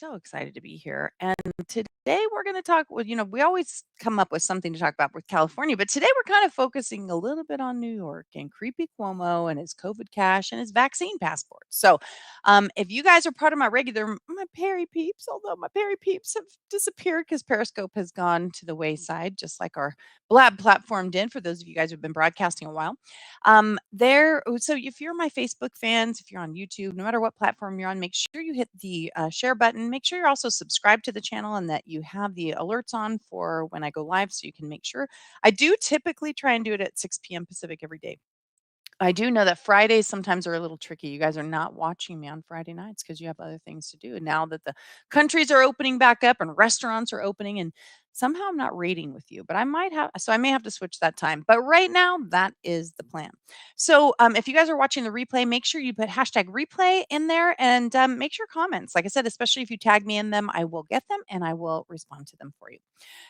so excited to be here. And today we're going to talk with, we always come up with something to talk about with California, but today we're kind of focusing a little bit on New York and creepy Cuomo and his COVID cash and his vaccine passport. So, if you guys are part of my Perry peeps, although my Perry peeps have disappeared because Periscope has gone to the wayside, just like our Blab platform did for those of you guys who've been broadcasting a while. So if you're my Facebook fans, if you're on YouTube, no matter what platform you're on, make sure you hit the share button. Make sure you're also subscribed to the channel and that you have the alerts on for when I go live so you can make sure. I do typically try and do it at 6 p.m. Pacific every day. I do know that Fridays sometimes are a little tricky. You guys are not watching me on Friday nights because you have other things to do. And now that the countries are opening back up and restaurants are opening, and somehow I'm not rating with you, but I may have to switch that time. But right now, that is the plan. So if you guys are watching the replay, make sure you put hashtag replay in there and make sure comments. Like I said, especially if you tag me in them, I will get them and I will respond to them for you.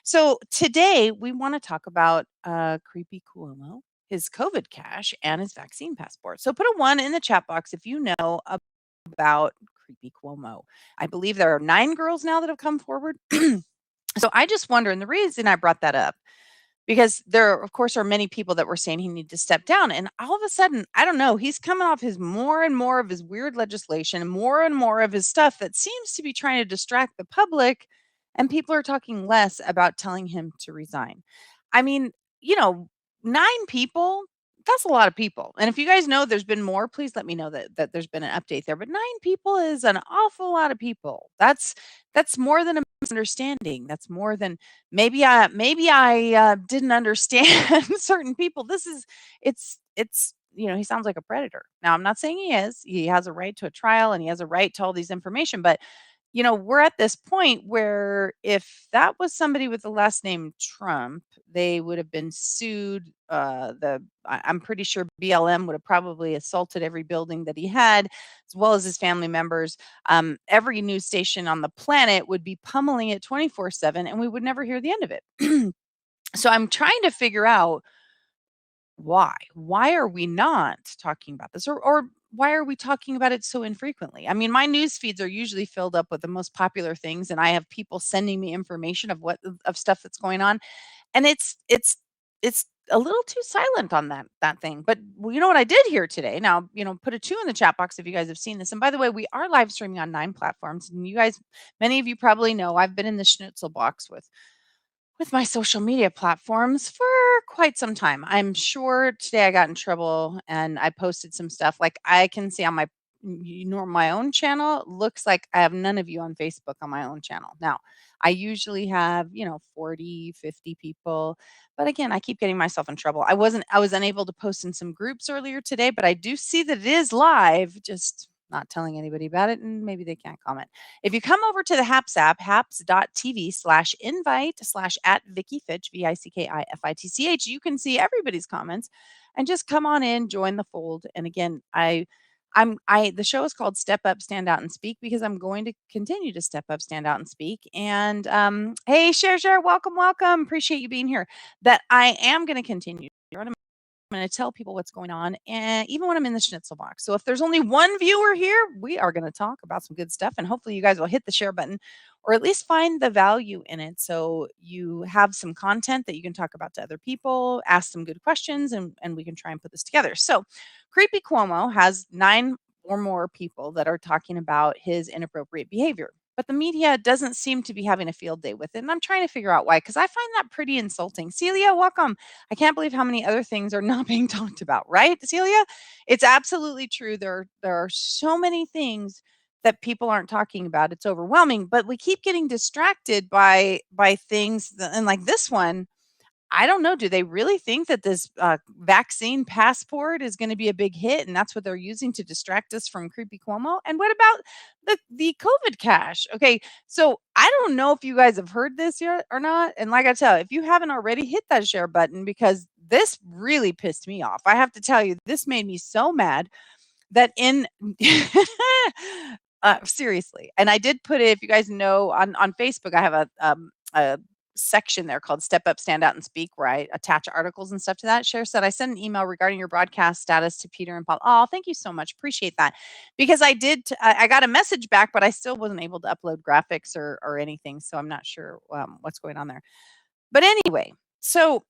So today we want to talk about creepy Cuomo, his COVID cash, and his vaccine passport. So put a one in the chat box if you know about creepy Cuomo. I believe there are 9 girls now that have come forward. So I just wonder, and the reason I brought that up, because there, of course, are many people that were saying he needed to step down. And all of a sudden, I don't know, he's coming off his more and more of his weird legislation and more of his stuff that seems to be trying to distract the public. And people are talking less about telling him to resign. I mean, you know, 9 people, that's a lot of people. And if you guys know there's been more, please let me know that there's been an update there. But 9 people is an awful lot of people. That's more than a misunderstanding. That's more than maybe I didn't understand certain people. It's he sounds like a predator. Now I'm not saying he is. He has a right to a trial and he has a right to all these information, but we're at this point where if that was somebody with the last name Trump, they would have been sued. I'm pretty sure BLM would have probably assaulted every building that he had, as well as his family members. Every news station on the planet would be pummeling it 24/7, and we would never hear the end of it. So I'm trying to figure out why. Why are we not talking about this? Or why are we talking about it so infrequently? I mean, my news feeds are usually filled up with the most popular things, and I have people sending me information of stuff that's going on. And it's a little too silent on that thing. But you know what I did hear today? Now, put a 2 in the chat box if you guys have seen this. And by the way, we are live streaming on 9 platforms. And you guys, many of you probably know I've been in the schnitzel box with my social media platforms for quite some time. I'm sure today I got in trouble and I posted some stuff. Like I can see on my own channel, looks like I have none of you on Facebook on my own channel. Now, I usually have, 40, 50 people. But again, I keep getting myself in trouble. I was unable to post in some groups earlier today, but I do see that it is live, just not telling anybody about it, and maybe they can't comment. If you come over to the HAPS app, haps.tv/invite/ Vicky Fitch, VICKIFITCH, you can see everybody's comments and just come on in, join the fold. And again, the show is called Step Up, Stand Out, and Speak because I'm going to continue to step up, stand out, and speak. And hey, share, welcome, welcome. Appreciate you being here. That I am going to continue. I'm going to tell people what's going on, and even when I'm in the schnitzel box. So if there's only one viewer here, we are going to talk about some good stuff, and hopefully you guys will hit the share button or at least find the value in it so you have some content that you can talk about to other people, ask some good questions, and we can try and put this together. So Creepy Cuomo has 9 or more people that are talking about his inappropriate behavior. But the media doesn't seem to be having a field day with it. And I'm trying to figure out why, because I find that pretty insulting. Celia, welcome. I can't believe how many other things are not being talked about, right, Celia? It's absolutely true. There are so many things that people aren't talking about. It's overwhelming, but we keep getting distracted by things, and like this one. I don't know. Do they really think that this vaccine passport is going to be a big hit, and that's what they're using to distract us from creepy Cuomo? And what about the COVID cash? Okay, so I don't know if you guys have heard this yet or not. And like I tell you, if you haven't already, hit that share button because this really pissed me off. I have to tell you, this made me so mad that in seriously. And I did put it. If you guys know on Facebook, I have a section there called Step Up, Stand Out, and Speak, where I attach articles and stuff to that. Cher said, I sent an email regarding your broadcast status to Peter and Paul. Oh, thank you so much. Appreciate that. Because I got a message back, but I still wasn't able to upload graphics or anything. So I'm not sure what's going on there. But anyway, so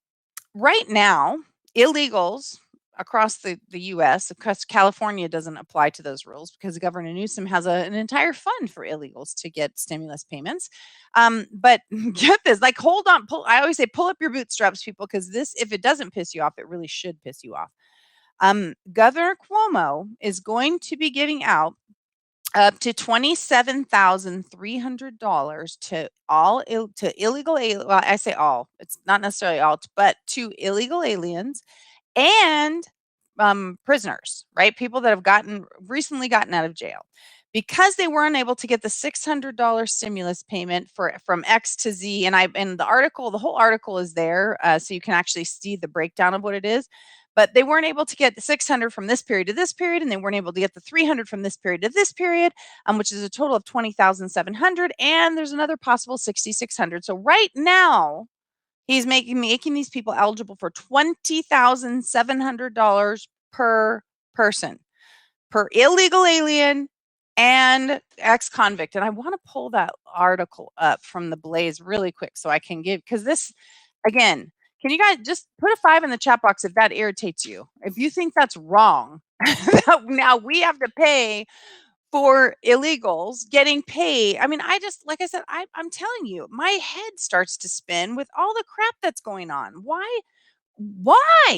right now, illegals across the US, because California doesn't apply to those rules because Governor Newsom has an entire fund for illegals to get stimulus payments. But get this, like, hold on, I always say, pull up your bootstraps, people, because this, if it doesn't piss you off, it really should piss you off. Governor Cuomo is going to be giving out up to $27,300 to to illegal well, I say all. It's not necessarily all, but to illegal aliens and prisoners, right? People that have recently gotten out of jail because they weren't able to get the $600 stimulus payment from X to Z. And the whole article is there, so you can actually see the breakdown of what it is. But they weren't able to get the 600 from this period to this period, and they weren't able to get the 300 from this period to this period, which is a total of 20,700. And there's another possible 6,600. So right now, he's making these people eligible for $20,700 per person, per illegal alien and ex-convict. And I want to pull that article up from the Blaze really quick so I can give, because this, again, can you guys just put a 5 in the chat box if that irritates you? If you think that's wrong, now we have to pay for illegals getting paid. I mean, like I said, I'm telling you, my head starts to spin with all the crap that's going on. Why? Why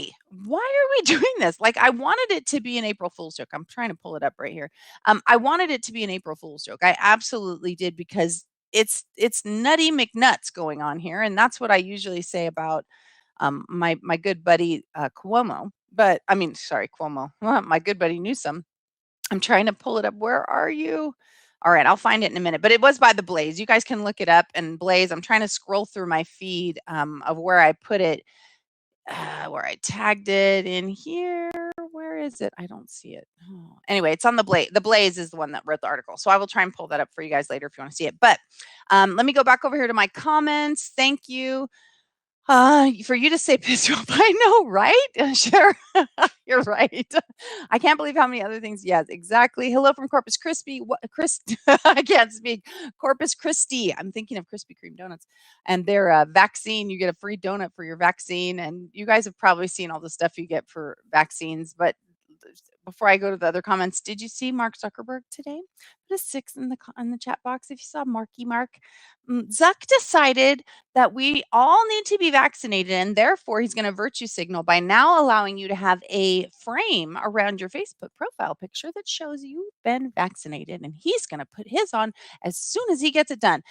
are we doing this? Like, I wanted it to be an April Fool's joke. I'm trying to pull it up right here. I wanted it to be an April Fool's joke. I absolutely did, because it's nutty McNuts going on here, and that's what I usually say about my good buddy Cuomo. But I mean, sorry, Cuomo, my good buddy Newsom. I'm trying to pull it up. Where are you? All right, I'll find it in a minute. But it was by the Blaze. You guys can look it up. And Blaze, I'm trying to scroll through my feed of where I put it, where I tagged it in here. Where is it? I don't see it. Oh. Anyway, it's on the Blaze. The Blaze is the one that wrote the article. So I will try and pull that up for you guys later if you want to see it. But let me go back over here to my comments. Thank you. For you to say piss you off, I know, right? Sure, you're right. I can't believe how many other things. Yes, exactly. Hello from Corpus Christi. What, Chris? I can't speak. Corpus Christi. I'm thinking of Krispy Kreme donuts and their vaccine. You get a free donut for your vaccine, and you guys have probably seen all the stuff you get for vaccines. But before I go to the other comments, did you see Mark Zuckerberg today? Put a 6 in the chat box if you saw Mark. Zuck decided that we all need to be vaccinated, and therefore he's going to virtue signal by now allowing you to have a frame around your Facebook profile picture that shows you've been vaccinated, and he's going to put his on as soon as he gets it done.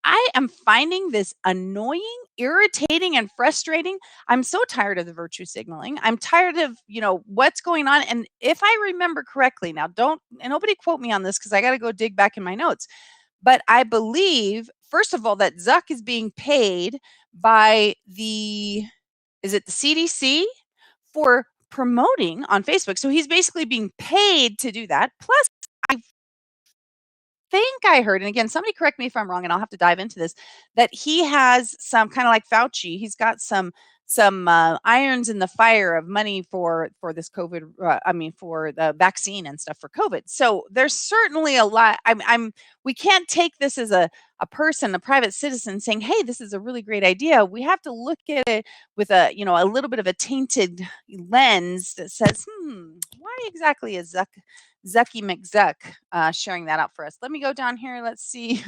I am finding this annoying, irritating, and frustrating. I'm so tired of the virtue signaling. I'm tired of, what's going on. And if I remember correctly, now and nobody quote me on this because I got to go dig back in my notes. But I believe, first of all, that Zuck is being paid by is it the CDC for promoting on Facebook? So he's basically being paid to do that. Plus, I think I heard, and again, somebody correct me if I'm wrong, and I'll have to dive into this, that he has some kind of like Fauci. He's got some irons in the fire of money for this COVID. For the vaccine and stuff for COVID. So there's certainly a lot. We can't take this as a person, a private citizen, saying, "Hey, this is a really great idea." We have to look at it with a little bit of a tainted lens that says, why exactly is Zucky McZuck sharing that out for us? Let me go down here. Let's see.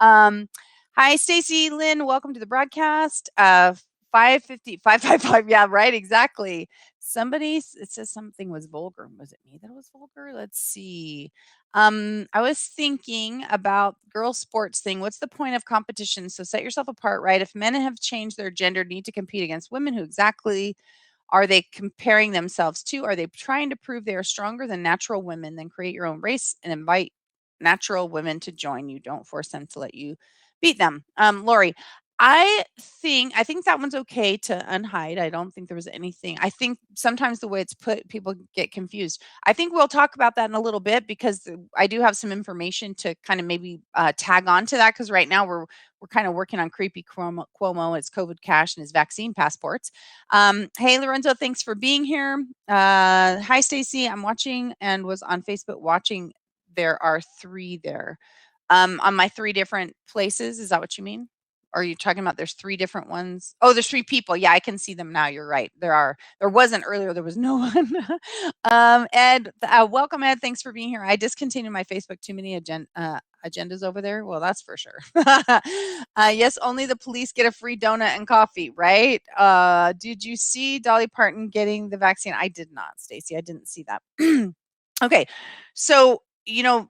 Hi, Stacy Lynn. Welcome to the broadcast. 550, 555. Yeah, right. Exactly. It says something was vulgar. Was it me that was vulgar? Let's see. I was thinking about girl sports thing. What's the point of competition? So set yourself apart, right? If men have changed their gender, need to compete against women, who exactly are they comparing themselves to? Are they trying to prove they are stronger than natural women? Then create your own race and invite natural women to join you. Don't force them to let you beat them. Lori, I think that one's okay to unhide. I don't think there was anything. I think sometimes the way it's put, people get confused. I think we'll talk about that in a little bit because I do have some information to kind of maybe tag on to that because right now we're kind of working on creepy Cuomo, his COVID cash and his vaccine passports. Hey Lorenzo, thanks for being here. Hi Stacy, I'm watching and was on Facebook watching. There are three there. On my three different places. Is that what you mean? Or are you talking about there's 3 different ones? Oh, there's 3 people. Yeah, I can see them now. You're right. There are. There wasn't earlier. There was no one. Ed, welcome, Ed. Thanks for being here. I discontinued my Facebook. Too many agendas over there. Well, that's for sure. Yes, only the police get a free donut and coffee, right? Did you see Dolly Parton getting the vaccine? I did not, Stacy. I didn't see that. Okay. So,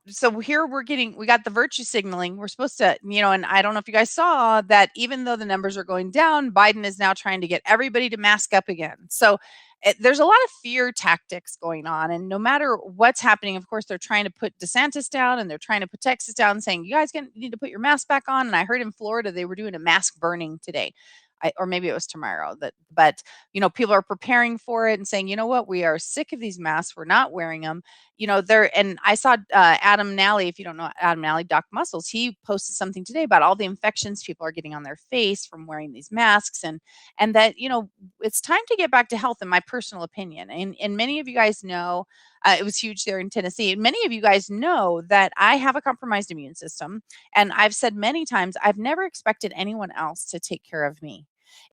so here we got the virtue signaling. We're supposed to, and I don't know if you guys saw that even though the numbers are going down, Biden is now trying to get everybody to mask up again. So there's a lot of fear tactics going on. And no matter what's happening, of course, they're trying to put DeSantis down and they're trying to put Texas down, saying, you guys need to put your mask back on. And I heard in Florida, they were doing a mask burning today. Or maybe it was tomorrow but people are preparing for it and saying, you know what, we are sick of these masks. We're not wearing them. There, and I saw Adam Nally, if you don't know Adam Nally, Doc Muscles, he posted something today about all the infections people are getting on their face from wearing these masks, and that it's time to get back to health, in my personal opinion. And many of you guys know, it was huge there in Tennessee. And many of you guys know that I have a compromised immune system, and I've said many times I've never expected anyone else to take care of me.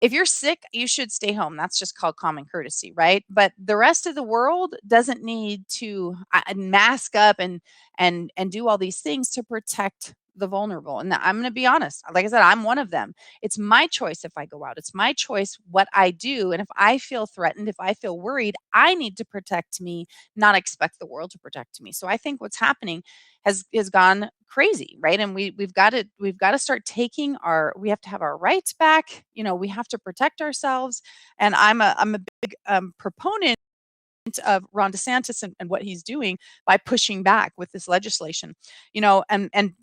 If you're sick, you should stay home. That's just called common courtesy, right? But the rest of the world doesn't need to mask up and do all these things to protect the vulnerable. And I'm going to be honest. Like I said, I'm one of them. It's my choice if I go out. It's my choice what I do. And if I feel threatened, if I feel worried, I need to protect me, not expect the world to protect me. So I think what's happening has gone crazy, right? And we've got to start taking we have to have our rights back. We have to protect ourselves. And I'm a big proponent of Ron DeSantis and what he's doing by pushing back with this legislation. And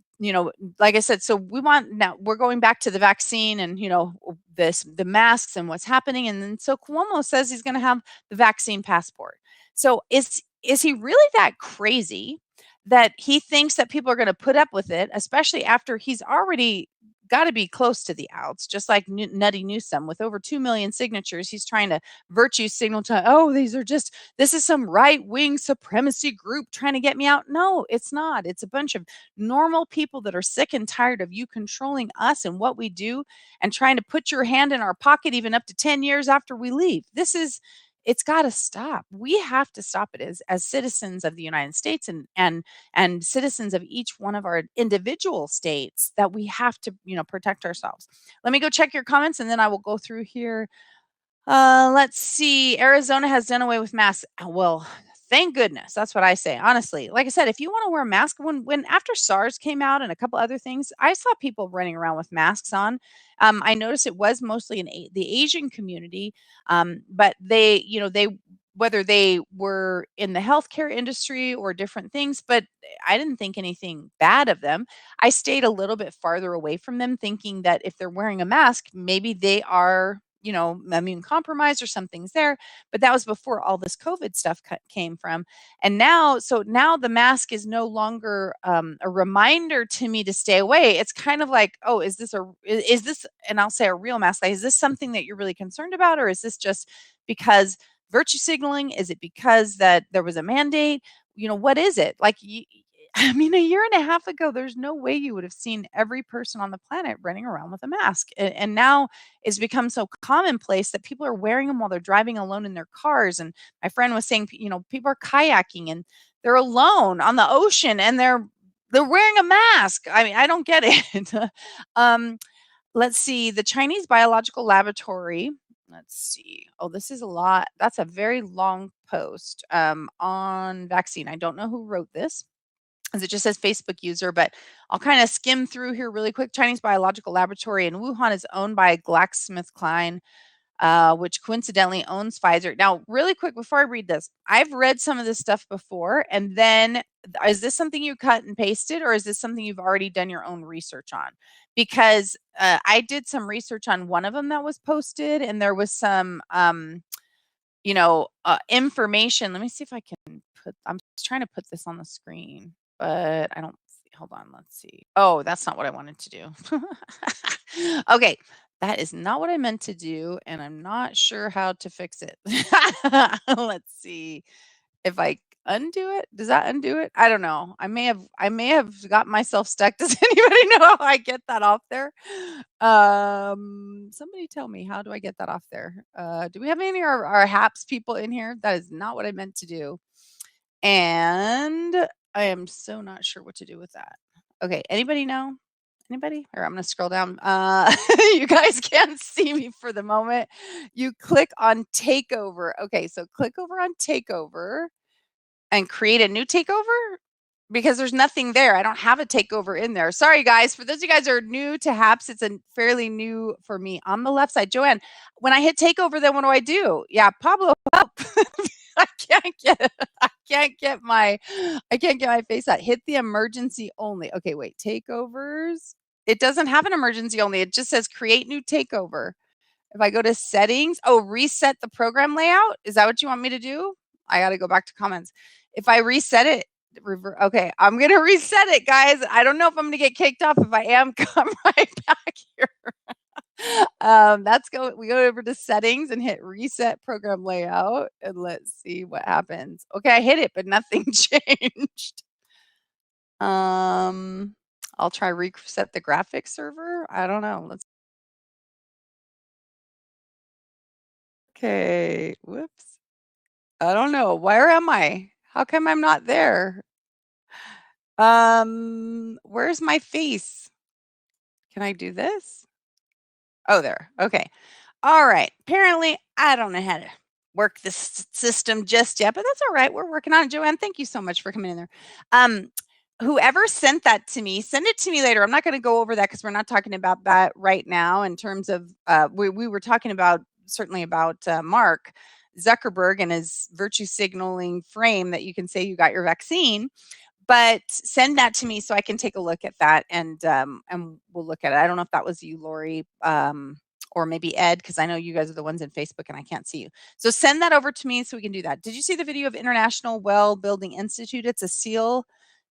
like I said, so we're going back to the vaccine and the masks and what's happening. And then so Cuomo says he's going to have the vaccine passport. So is he really that crazy that he thinks that people are going to put up with it, especially after he's already got to be close to the outs, just like Nutty Newsom with over 2 million signatures. He's trying to virtue signal to, oh, this is some right wing supremacy group trying to get me out. No, it's not. It's a bunch of normal people that are sick and tired of you controlling us and what we do and trying to put your hand in our pocket even up to 10 years after we leave. It's got to stop. We have to stop it as citizens of the United States and citizens of each one of our individual states, that we have to, protect ourselves. Let me go check your comments and then I will go through here. Let's see. Arizona has done away with masks. Well, thank goodness. That's what I say. Honestly, like I said, if you want to wear a mask, when after SARS came out and a couple other things, I saw people running around with masks on. I noticed it was mostly in the Asian community, but they whether they were in the healthcare industry or different things, but I didn't think anything bad of them. I stayed a little bit farther away from them, thinking that if they're wearing a mask, maybe they are immune compromised or something's there. But that was before all this COVID stuff came from. And now the mask is no longer a reminder to me to stay away. It's kind of like, oh, is this, and I'll say a real mask, like, is this something that you're really concerned about? Or is this just because virtue signaling? Is it because that there was a mandate? What is it? Like, I mean, a year and a half ago, there's no way you would have seen every person on the planet running around with a mask. And now it's become so commonplace that people are wearing them while they're driving alone in their cars. And my friend was saying, people are kayaking and they're alone on the ocean and they're wearing a mask. I mean, I don't get it. um, let's see. The Chinese biological laboratory. Let's see. Oh, this is a lot. That's a very long post on vaccine. I don't know who wrote this, as it just says Facebook user, but I'll kind of skim through here really quick. Chinese biological laboratory in Wuhan is owned by GlaxoSmithKline. which coincidentally owns Pfizer. Now, really quick before I read this, I've read some of this stuff before, and then is this something you cut and pasted, or is this something you've already done your own research on? Because I did some research on one of them that was posted, and there was some, information. Let me see if I can I'm just trying to put this on the screen, but I don't see. Hold on, let's see. Oh, that's not what I wanted to do. Okay, that is not what I meant to do, and I'm not sure how to fix it. Let's see if I undo it. Does that undo it? I don't know. I may have got myself stuck. Does anybody know how I get that off there? Somebody tell me, how do I get that off there? Do we have any of our HAPS people in here? That is not what I meant to do. And I am so not sure what to do with that. Okay, anybody know? Anybody? Or I'm gonna scroll down. You guys can't see me for the moment. You click on takeover. Okay, so click over on takeover and create a new takeover because there's nothing there. I don't have a takeover in there. Sorry, guys. For those of you guys who are new to HAPS, it's a fairly new for me. On the left side, Joanne, when I hit takeover, then what do I do? Yeah, Pablo, help. I can't get I can't get my face out. Hit the emergency only. Okay, wait. Takeovers. It doesn't have an emergency only. It just says create new takeover. If I go to settings, oh, reset the program layout. Is that what you want me to do? I got to go back to comments. If I reset it, okay, I'm going to reset it, guys. I don't know if I'm going to get kicked off. If I am, come right back here. We go over to settings and hit reset program layout, and let's see what happens. Okay, I hit it, but nothing changed. I'll try reset the graphics server. I don't know. Okay, whoops. I don't know. Where am I? How come I'm not there? Where's my face? Can I do this? Oh, there. Okay. All right. Apparently, I don't know how to work this system just yet, but that's all right. We're working on it. Joanne, thank you so much for coming in there. Whoever sent that to me, send it to me later. I'm not going to go over that because we're not talking about that right now in terms of we were talking about certainly about Mark Zuckerberg and his virtue signaling frame that you can say you got your vaccine, but send that to me so I can take a look at that and we'll look at it. I don't know if that was you, Lori, or maybe Ed, because I know you guys are the ones in Facebook and I can't see you. So send that over to me so we can do that. Did you see the video of International Well Building Institute? It's a SEAL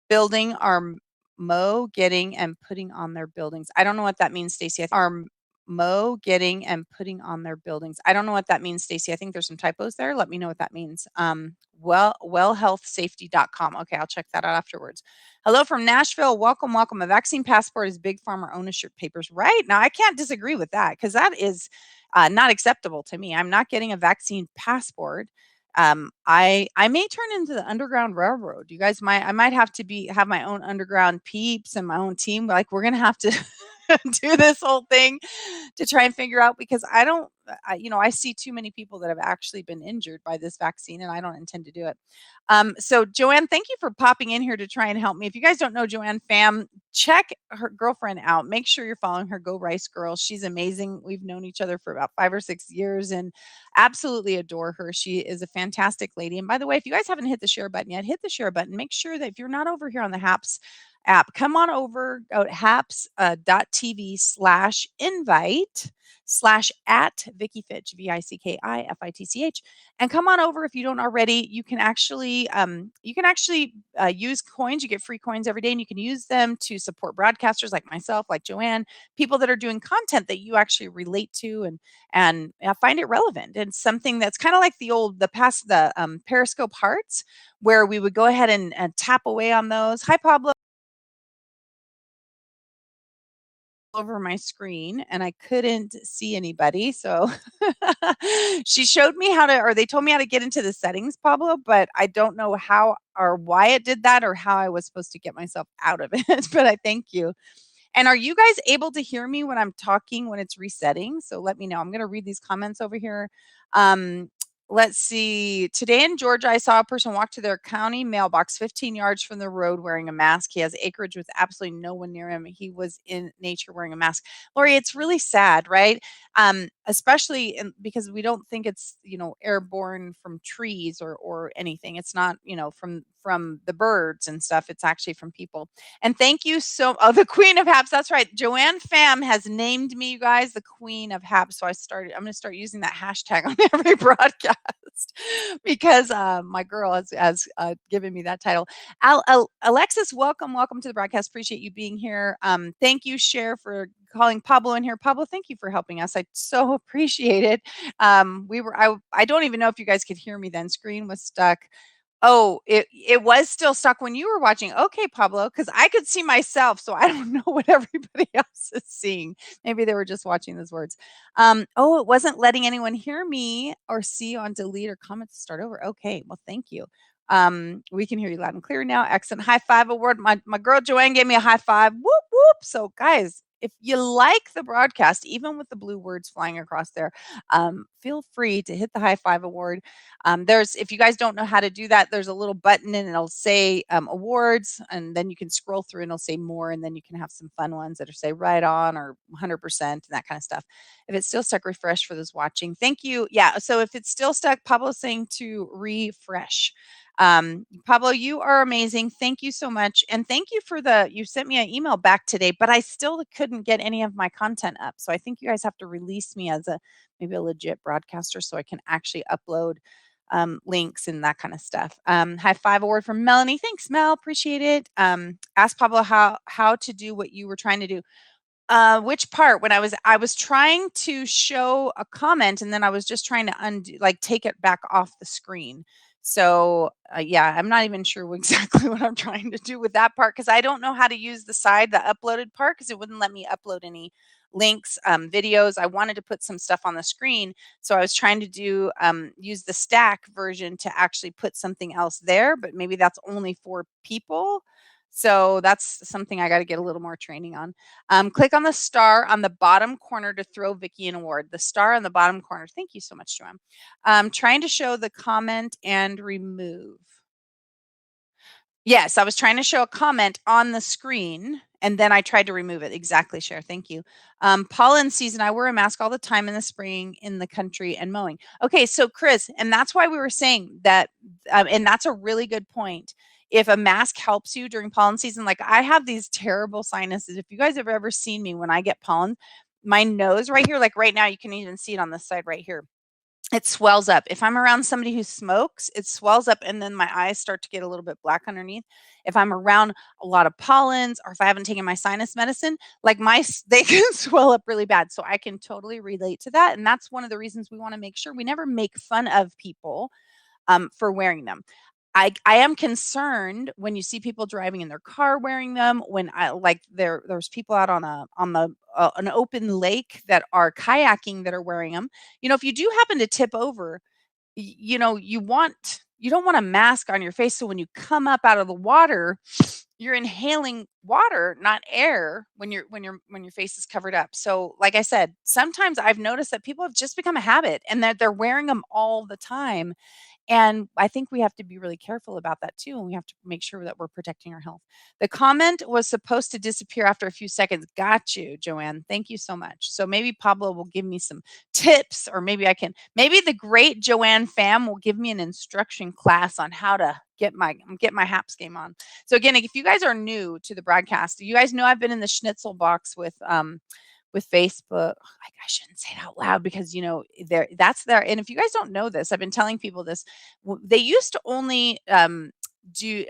building are Mo getting and putting on their buildings. I don't know what that means, Stacy. Are Mo getting and putting on their buildings. I don't know what that means, Stacy. I think there's some typos there. Let me know what that means. Wellhealthsafety.com. Okay, I'll check that out afterwards. Hello from Nashville. Welcome, welcome. A vaccine passport is big pharma ownership papers. Right now, I can't disagree with that because that is not acceptable to me. I'm not getting a vaccine passport. I may turn into the Underground Railroad. You guys might I might have to have my own underground peeps and my own team. Like we're gonna have to do this whole thing to try and figure out because I don't I see too many people that have actually been injured by this vaccine and I don't intend to do it. So Joanne, thank you for popping in here to try and help me. If you guys don't know Joanne Pham, check her girlfriend out. Make sure you're following her. Go Rice Girl. She's amazing. We've known each other for about 5 or 6 years and absolutely adore her. She is a fantastic lady. And by the way, if you guys haven't hit the share button yet, hit the share button. Make sure that if you're not over here on the HAPS app, come on over, go to haps.tv/invite /at Vicky Fitch, VICKIFITCH, and come on over if you don't already. You can actually use coins. You get free coins every day, and you can use them to support broadcasters like myself, like Joanne, people that are doing content that you actually relate to and find it relevant. It's something that's kind of like the Periscope Hearts, where we would go ahead and tap away on those. Hi, Pablo. Over my screen and I couldn't see anybody. So she showed me or they told me how to get into the settings, Pablo, but I don't know how or why it did that or how I was supposed to get myself out of it. But I thank you. And are you guys able to hear me when I'm talking when it's resetting? So let me know. I'm going to read these comments over here. Um, Let's see. Today in Georgia, I saw a person walk to their county mailbox 15 yards from the road wearing a mask. He has acreage with absolutely no one near him. He was in nature wearing a mask. Lori, it's really sad, right? Especially because we don't think it's airborne from trees or anything. It's not from the birds and stuff. It's actually from people. And thank you so. Oh, the Queen of Haps. That's right. Joanne Pham has named me, you guys, the Queen of Haps. So I'm going to start using that hashtag on every broadcast because my girl has given me that title. Alexis, welcome to the broadcast. Appreciate you being here. Thank you, Cher, for calling Pablo in here. Pablo, thank you for helping us. I so appreciate it. I don't even know if you guys could hear me then. Screen was stuck. Oh, it was still stuck when you were watching. Okay, Pablo, because I could see myself, so I don't know what everybody else is seeing. Maybe they were just watching those words. Oh, it wasn't letting anyone hear me or see on delete or comment to start over. Okay, well, thank you. We can hear you loud and clear now. Excellent. High five award. My girl Joanne gave me a high five. Whoop whoop. So guys, if you like the broadcast, even with the blue words flying across there, feel free to hit the high five award. If you guys don't know how to do that, there's a little button and it'll say awards, and then you can scroll through and it'll say more, and then you can have some fun ones that are say right on or 100% and that kind of stuff. If it's still stuck, refresh for those watching. Thank you. Yeah. So if it's still stuck, Pablo's saying to refresh. Pablo, you are amazing. Thank you so much. And thank you you sent me an email back today, but I still couldn't get any of my content up. So I think you guys have to release me as maybe a legit broadcaster so I can actually upload links and that kind of stuff. High five award from Melanie. Thanks, Mel. Appreciate it. Ask Pablo how to do what you were trying to do. Which part? When I was trying to show a comment and then I was just trying to undo, like take it back off the screen. So yeah, I'm not even sure exactly what I'm trying to do with that part because I don't know how to use the uploaded part because it wouldn't let me upload any links, videos. I wanted to put some stuff on the screen, so I was trying to use the stack version to actually put something else there, but maybe that's only for people. So that's something I got to get a little more training on. Click on the star on the bottom corner to throw Vicky an award. The star on the bottom corner. Thank you so much, Joanne. Trying to show the comment and remove. Yes, I was trying to show a comment on the screen and then I tried to remove it. Exactly, Cher. Thank you. Pollen season. I wear a mask all the time in the spring in the country and mowing. Okay, so Chris, and that's why we were saying that, and that's a really good point. If a mask helps you during pollen season, like I have these terrible sinuses. If you guys have ever seen me when I get pollen, my nose right here, like right now, you can even see it on this side right here, it swells up. If I'm around somebody who smokes, it swells up and then my eyes start to get a little bit black underneath. If I'm around a lot of pollens or if I haven't taken my sinus medicine, like they can swell up really bad. So I can totally relate to that. And that's one of the reasons we want to make sure we never make fun of people for wearing them. I am concerned when you see people driving in their car wearing them. When there's people out on an open lake that are kayaking that are wearing them. If you do happen to tip over, you don't want a mask on your face. So when you come up out of the water, you're inhaling water, not air, when your face is covered up. So, like I said, sometimes I've noticed that people have just become a habit and that they're wearing them all the time. And I think we have to be really careful about that too. And we have to make sure that we're protecting our health. The comment was supposed to disappear after a few seconds. Got you, Joanne. Thank you so much. So maybe Pablo will give me some tips, or maybe the great Joanne Pham will give me an instruction class on how to get my haps game on. So again, if you guys are new to the broadcast, you guys know I've been in the schnitzel box with Facebook. I shouldn't say it out loud because that's there. And if you guys don't know this, I've been telling people this. They used to only do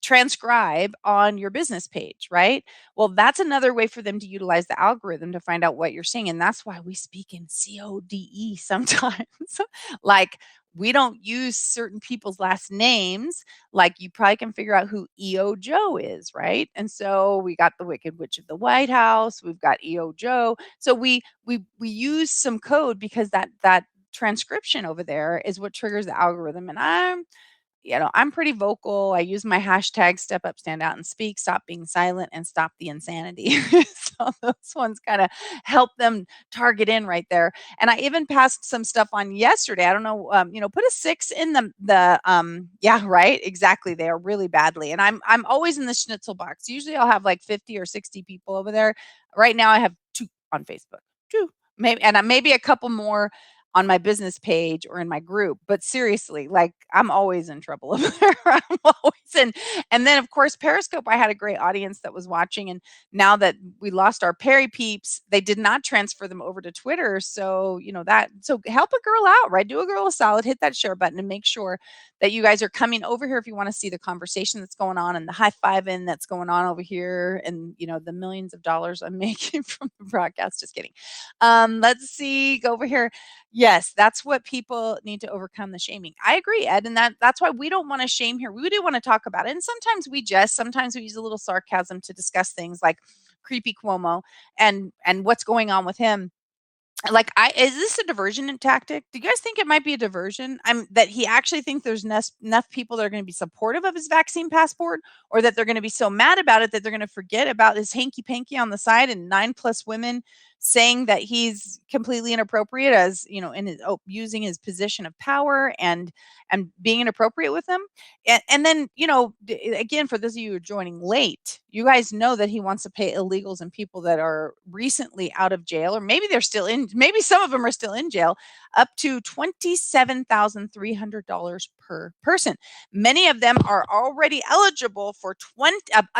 transcribe on your business page, right? Well, that's another way for them to utilize the algorithm to find out what you're saying, and that's why we speak in CODE sometimes. Like we don't use certain people's last names. Like you probably can figure out who EO Joe is, right? And so we got the Wicked Witch of the White House. We've got EO Joe. So we use some code because that transcription over there is what triggers the algorithm. And I'm pretty vocal. I use my hashtag step up, stand out, and speak, stop being silent, and stop the insanity. So those ones kind of help them target in right there. And I even passed some stuff on yesterday. I don't know, put a 6 in yeah, right, exactly. They are really badly. And I'm always in the schnitzel box. Usually I'll have like 50 or 60 people over there. Right now I have 2 on Facebook. 2. Maybe, and maybe a couple more on my business page or in my group. But seriously, like, I'm always in trouble over there. I'm always in. And then of course Periscope, I had a great audience that was watching, and now that we lost our Perry peeps, they did not transfer them over to Twitter. So, so help a girl out, right? Do a girl a solid, hit that share button and make sure that you guys are coming over here if you want to see the conversation that's going on and the high fiving that's going on over here, and the millions of dollars I'm making from the broadcast. Just kidding. Let's see, go over here. Yes, that's what people need to overcome, the shaming. I agree, Ed, and that's why we don't want to shame here. We do want to talk about it. And sometimes we use a little sarcasm to discuss things like creepy Cuomo and what's going on with him. Like, I is this a diversion tactic? Do you guys think it might be a diversion? That he actually thinks there's enough people that are going to be supportive of his vaccine passport, or that they're going to be so mad about it that they're going to forget about his hanky panky on the side and 9+ women saying that he's completely inappropriate, as in his using his position of power and being inappropriate with them. And then, again, for those of you who are joining late, you guys know that he wants to pay illegals and people that are recently out of jail, or maybe they're still in, maybe some of them are still in jail, up to $27,300 per person. Many of them are already eligible for a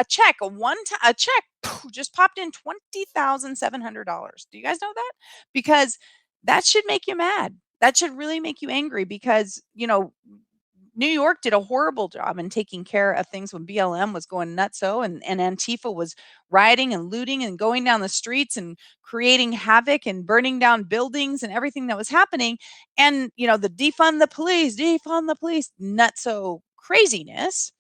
check, a check just popped in $20,700. Do you guys know that? Because that should make you mad. That should really make you angry, because New York did a horrible job in taking care of things when BLM was going nutso, and Antifa was rioting and looting and going down the streets and creating havoc and burning down buildings and everything that was happening. And, the defund the police, nutso craziness.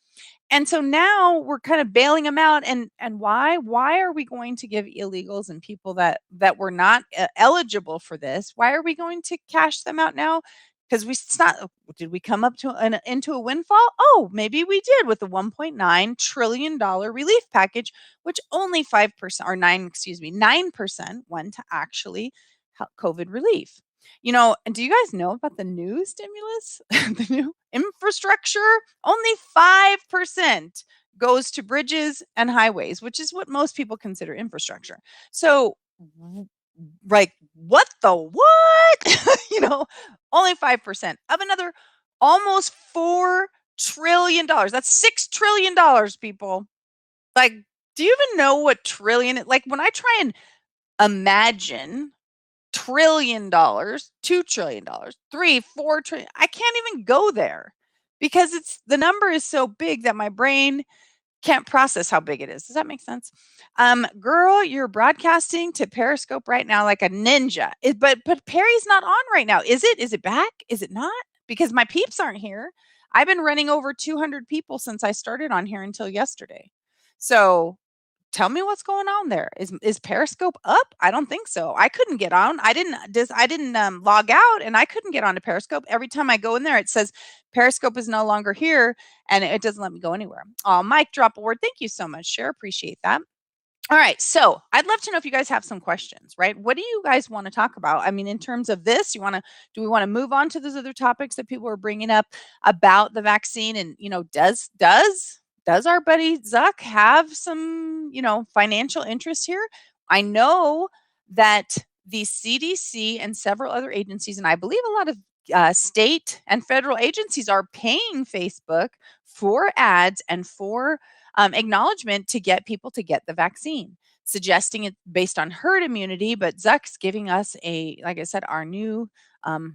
And so now we're kind of bailing them out, and why are we going to give illegals and people that were not eligible for this? Why are we going to cash them out now? Because it's not. Did we come up to into a windfall? Oh, maybe we did, with the $1.9 trillion relief package, which only 5% or 9% went to actually help COVID relief. And do you guys know about the new stimulus, the new infrastructure? Only 5% goes to bridges and highways, which is what most people consider infrastructure. So, like, what the what? Only 5% of another almost $4 trillion. That's $6 trillion, people. Like, do you even know what trillion? Like, when I try and imagine $1 trillion, $2 trillion, 3, 4 trillion, I can't even go there, because the number is so big that my brain can't process how big it is. Does that make sense? Girl, you're broadcasting to Periscope right now like a ninja. But Perry's not on right now. Is it? Is it back? Is it not? Because my peeps aren't here. I've been running over 200 people since I started on here until yesterday. So tell me what's going on there. Is Periscope up? I don't think so. I couldn't get on. I didn't log out, and I couldn't get onto Periscope. Every time I go in there, it says Periscope is no longer here, and it doesn't let me go anywhere. Oh, Mike, drop a word. Thank you so much, Cher. Appreciate that. All right. So I'd love to know if you guys have some questions, right? What do you guys want to talk about? I mean, in terms of this, do we want to move on to those other topics that people are bringing up about the vaccine? And, does our buddy Zuck have some, financial interest here? I know that the CDC and several other agencies, and I believe a lot of state and federal agencies, are paying Facebook for ads and for acknowledgement to get people to get the vaccine, suggesting it based on herd immunity. But Zuck's giving us like I said, our new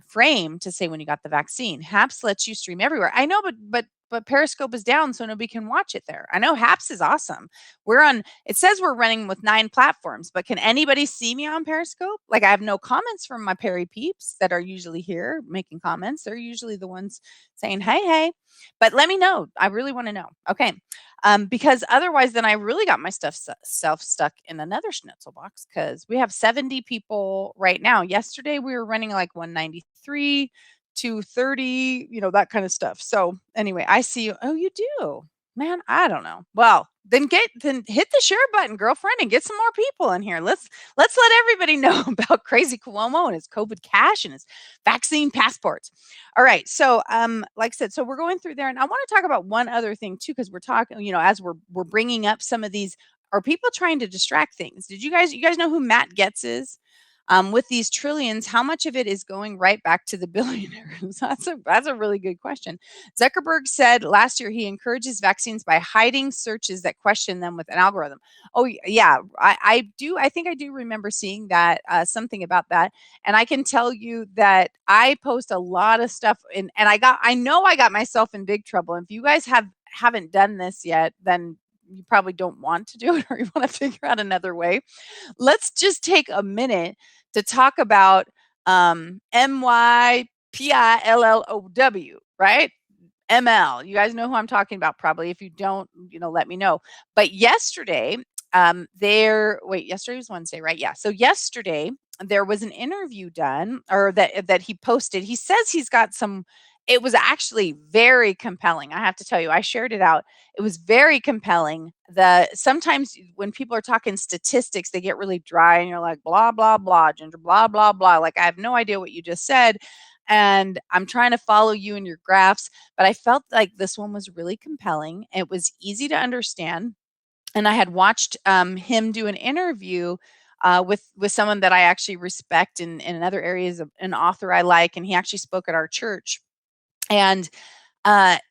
frame to say when you got the vaccine. Haps lets you stream everywhere. I know, but Periscope is down, so nobody can watch it there. I know Haps is awesome. It says we're running with 9 platforms, but can anybody see me on Periscope? Like, I have no comments from my Perry peeps that are usually here making comments. They're usually the ones saying, hey. But let me know. I really want to know. Okay. Because otherwise, then I really got my self stuck in another schnitzel box, because we have 70 people right now. Yesterday, we were running like 193, 230, that kind of stuff. So anyway, I see you. Oh, you do. Man, I don't know. Well, then hit the share button, girlfriend, and get some more people in here. Let's let everybody know about crazy Cuomo and his COVID cash and his vaccine passports. All right. So, like I said, so we're going through there, and I want to talk about one other thing too, because we're talking, as we're bringing up some of these. Are people trying to distract things? You guys know who Matt Getz is? With these trillions, how much of it is going right back to the billionaires? That's a really good question. Zuckerberg said last year he encourages vaccines by hiding searches that question them with an algorithm. Oh yeah, I do. I think I do remember seeing that something about that, and I can tell you that I post a lot of stuff, and I know I got myself in big trouble. If you guys haven't done this yet, then you probably don't want to do it, or you want to figure out another way. Let's just take a minute to talk about MYPILLOW, right? ML. You guys know who I'm talking about probably. If you don't, let me know. But yesterday, yesterday was Wednesday, right? Yeah. So yesterday there was an interview done or that he posted. He says he's got some. It was actually very compelling. I have to tell you, I shared it out. It was very compelling. Sometimes when people are talking statistics, they get really dry and you're like, blah, blah, blah, Ginger, blah, blah, blah. Like, I have no idea what you just said. And I'm trying to follow you in your graphs, but I felt like this one was really compelling. It was easy to understand. And I had watched him do an interview with someone that I actually respect in other areas of an author I like, and he actually spoke at our church. And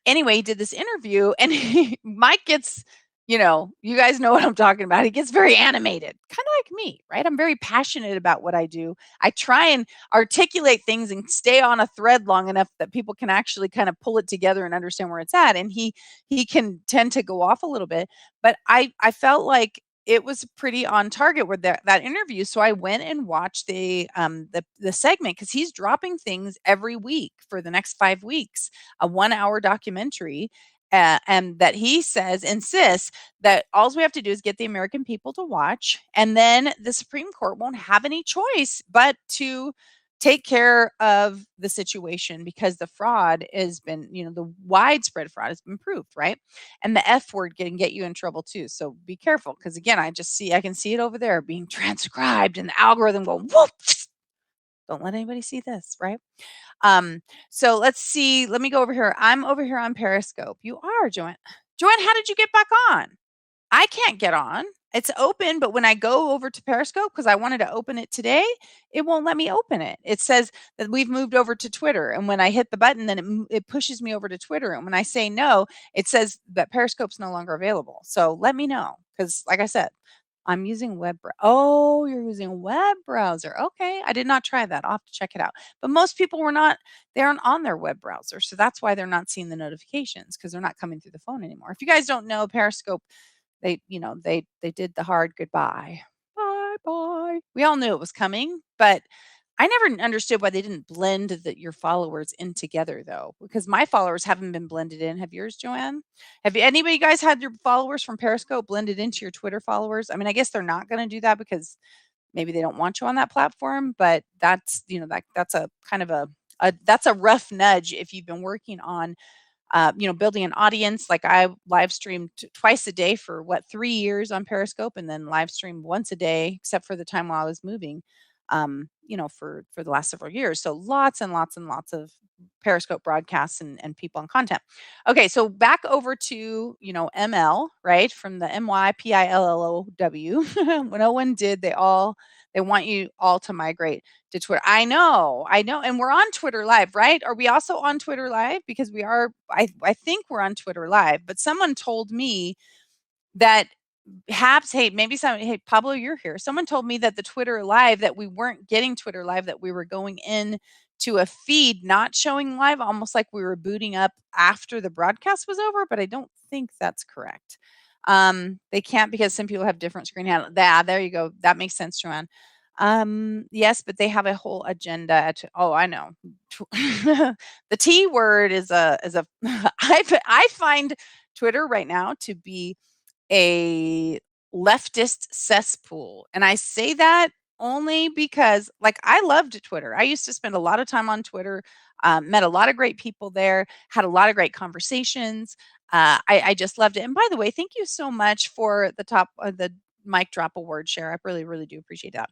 anyway, he did this interview, and Mike gets, you guys know what I'm talking about. He gets very animated, kind of like me, right? I'm very passionate about what I do. I try and articulate things and stay on a thread long enough that people can actually kind of pull it together and understand where it's at. And he can tend to go off a little bit, but I felt like it was pretty on target with that interview. So I went and watched the segment because he's dropping things every week for the next 5 weeks, a 1 hour documentary. And that he says insists that all we have to do is get the American people to watch, and then the Supreme Court won't have any choice but to take care of the situation because the fraud has been, the widespread fraud has been proved, right? And the F word can get you in trouble too. So be careful because again, I can see it over there being transcribed and the algorithm going whoop. Don't let anybody see this, right? So let's see. Let me go over here. I'm over here on Periscope. You are, Joanne. Joanne, how did you get back on? I can't get on. It's open, but when I go over to Periscope, because I wanted to open it today, it won't let me open it. It says that we've moved over to Twitter. And when I hit the button, then it pushes me over to Twitter. And when I say no, it says that Periscope's no longer available. So let me know. Because like I said, I'm using oh, you're using a web browser. Okay. I did not try that. I'll have to check it out. But most people they aren't on their web browser. So that's why they're not seeing the notifications because they're not coming through the phone anymore. If you guys don't know, Periscope, they did the hard goodbye. Bye bye. We all knew it was coming, but I never understood why they didn't blend your followers in together though, because my followers haven't been blended in. Have yours, Joanne? Have anybody guys had your followers from Periscope blended into your Twitter followers? I mean, I guess they're not going to do that because maybe they don't want you on that platform, but that's a kind of that's a rough nudge if you've been working on building an audience. Like I live streamed twice a day for 3 years on Periscope, and then live streamed once a day, except for the time while I was moving, for the last several years. So lots and lots and lots of Periscope broadcasts and people and content. Okay, so back over to ML, right, from the MYPILLOW. No one did. They want you all to migrate to Twitter. I know, and we're on Twitter Live, right? Are we also on Twitter Live? Because we are. I think we're on Twitter Live, but someone told me that hey, Pablo, you're here. Someone told me that the Twitter Live, that we weren't getting Twitter Live, that we were going in to a feed not showing live, almost like we were booting up after the broadcast was over, but I don't think that's correct. They can't because some people have different screen handles. There you go. That makes sense, Joanne. Yes, but they have a whole agenda. Oh, I know. The T word is a I find Twitter right now to be a leftist cesspool. And I say that only because, like, I loved Twitter. I used to spend a lot of time on Twitter, met a lot of great people there, had a lot of great conversations. I just loved it. And by the way, thank you so much for the mic drop award share. I really, really do appreciate that.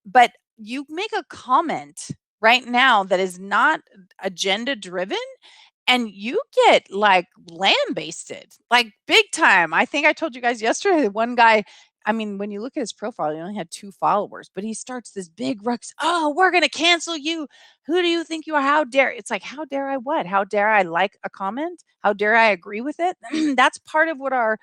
But you make a comment right now that is not agenda driven, and you get, like, lambasted, like, big time. I think I told you guys yesterday, that one guy, I mean, when you look at his profile, he only had 2 followers, but he starts this big ruckus, "Oh, we're gonna cancel you. Who do you think you are? How dare" It's like, "How dare I what? How dare I like a comment? How dare I agree with it?" That's part of what our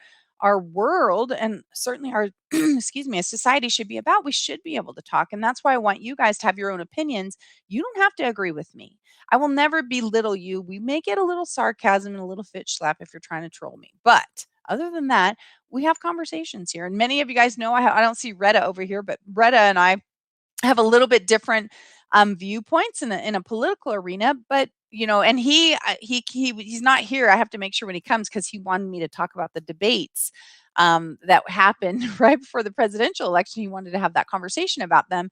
world, and certainly our excuse me, a society should be about. We should be able to talk, and that's why I want you guys to have your own opinions. You don't have to agree with me. I will never belittle you. We may get a little sarcasm and a little fitch slap if you're trying to troll me. But other than that, we have conversations here. And many of you guys know I don't see Retta over here, but Retta and I have a little bit different viewpoints in a political arena. But and he's not here. I have to make sure when he comes, because he wanted me to talk about the debates that happened right before the presidential election. He wanted to have that conversation about them,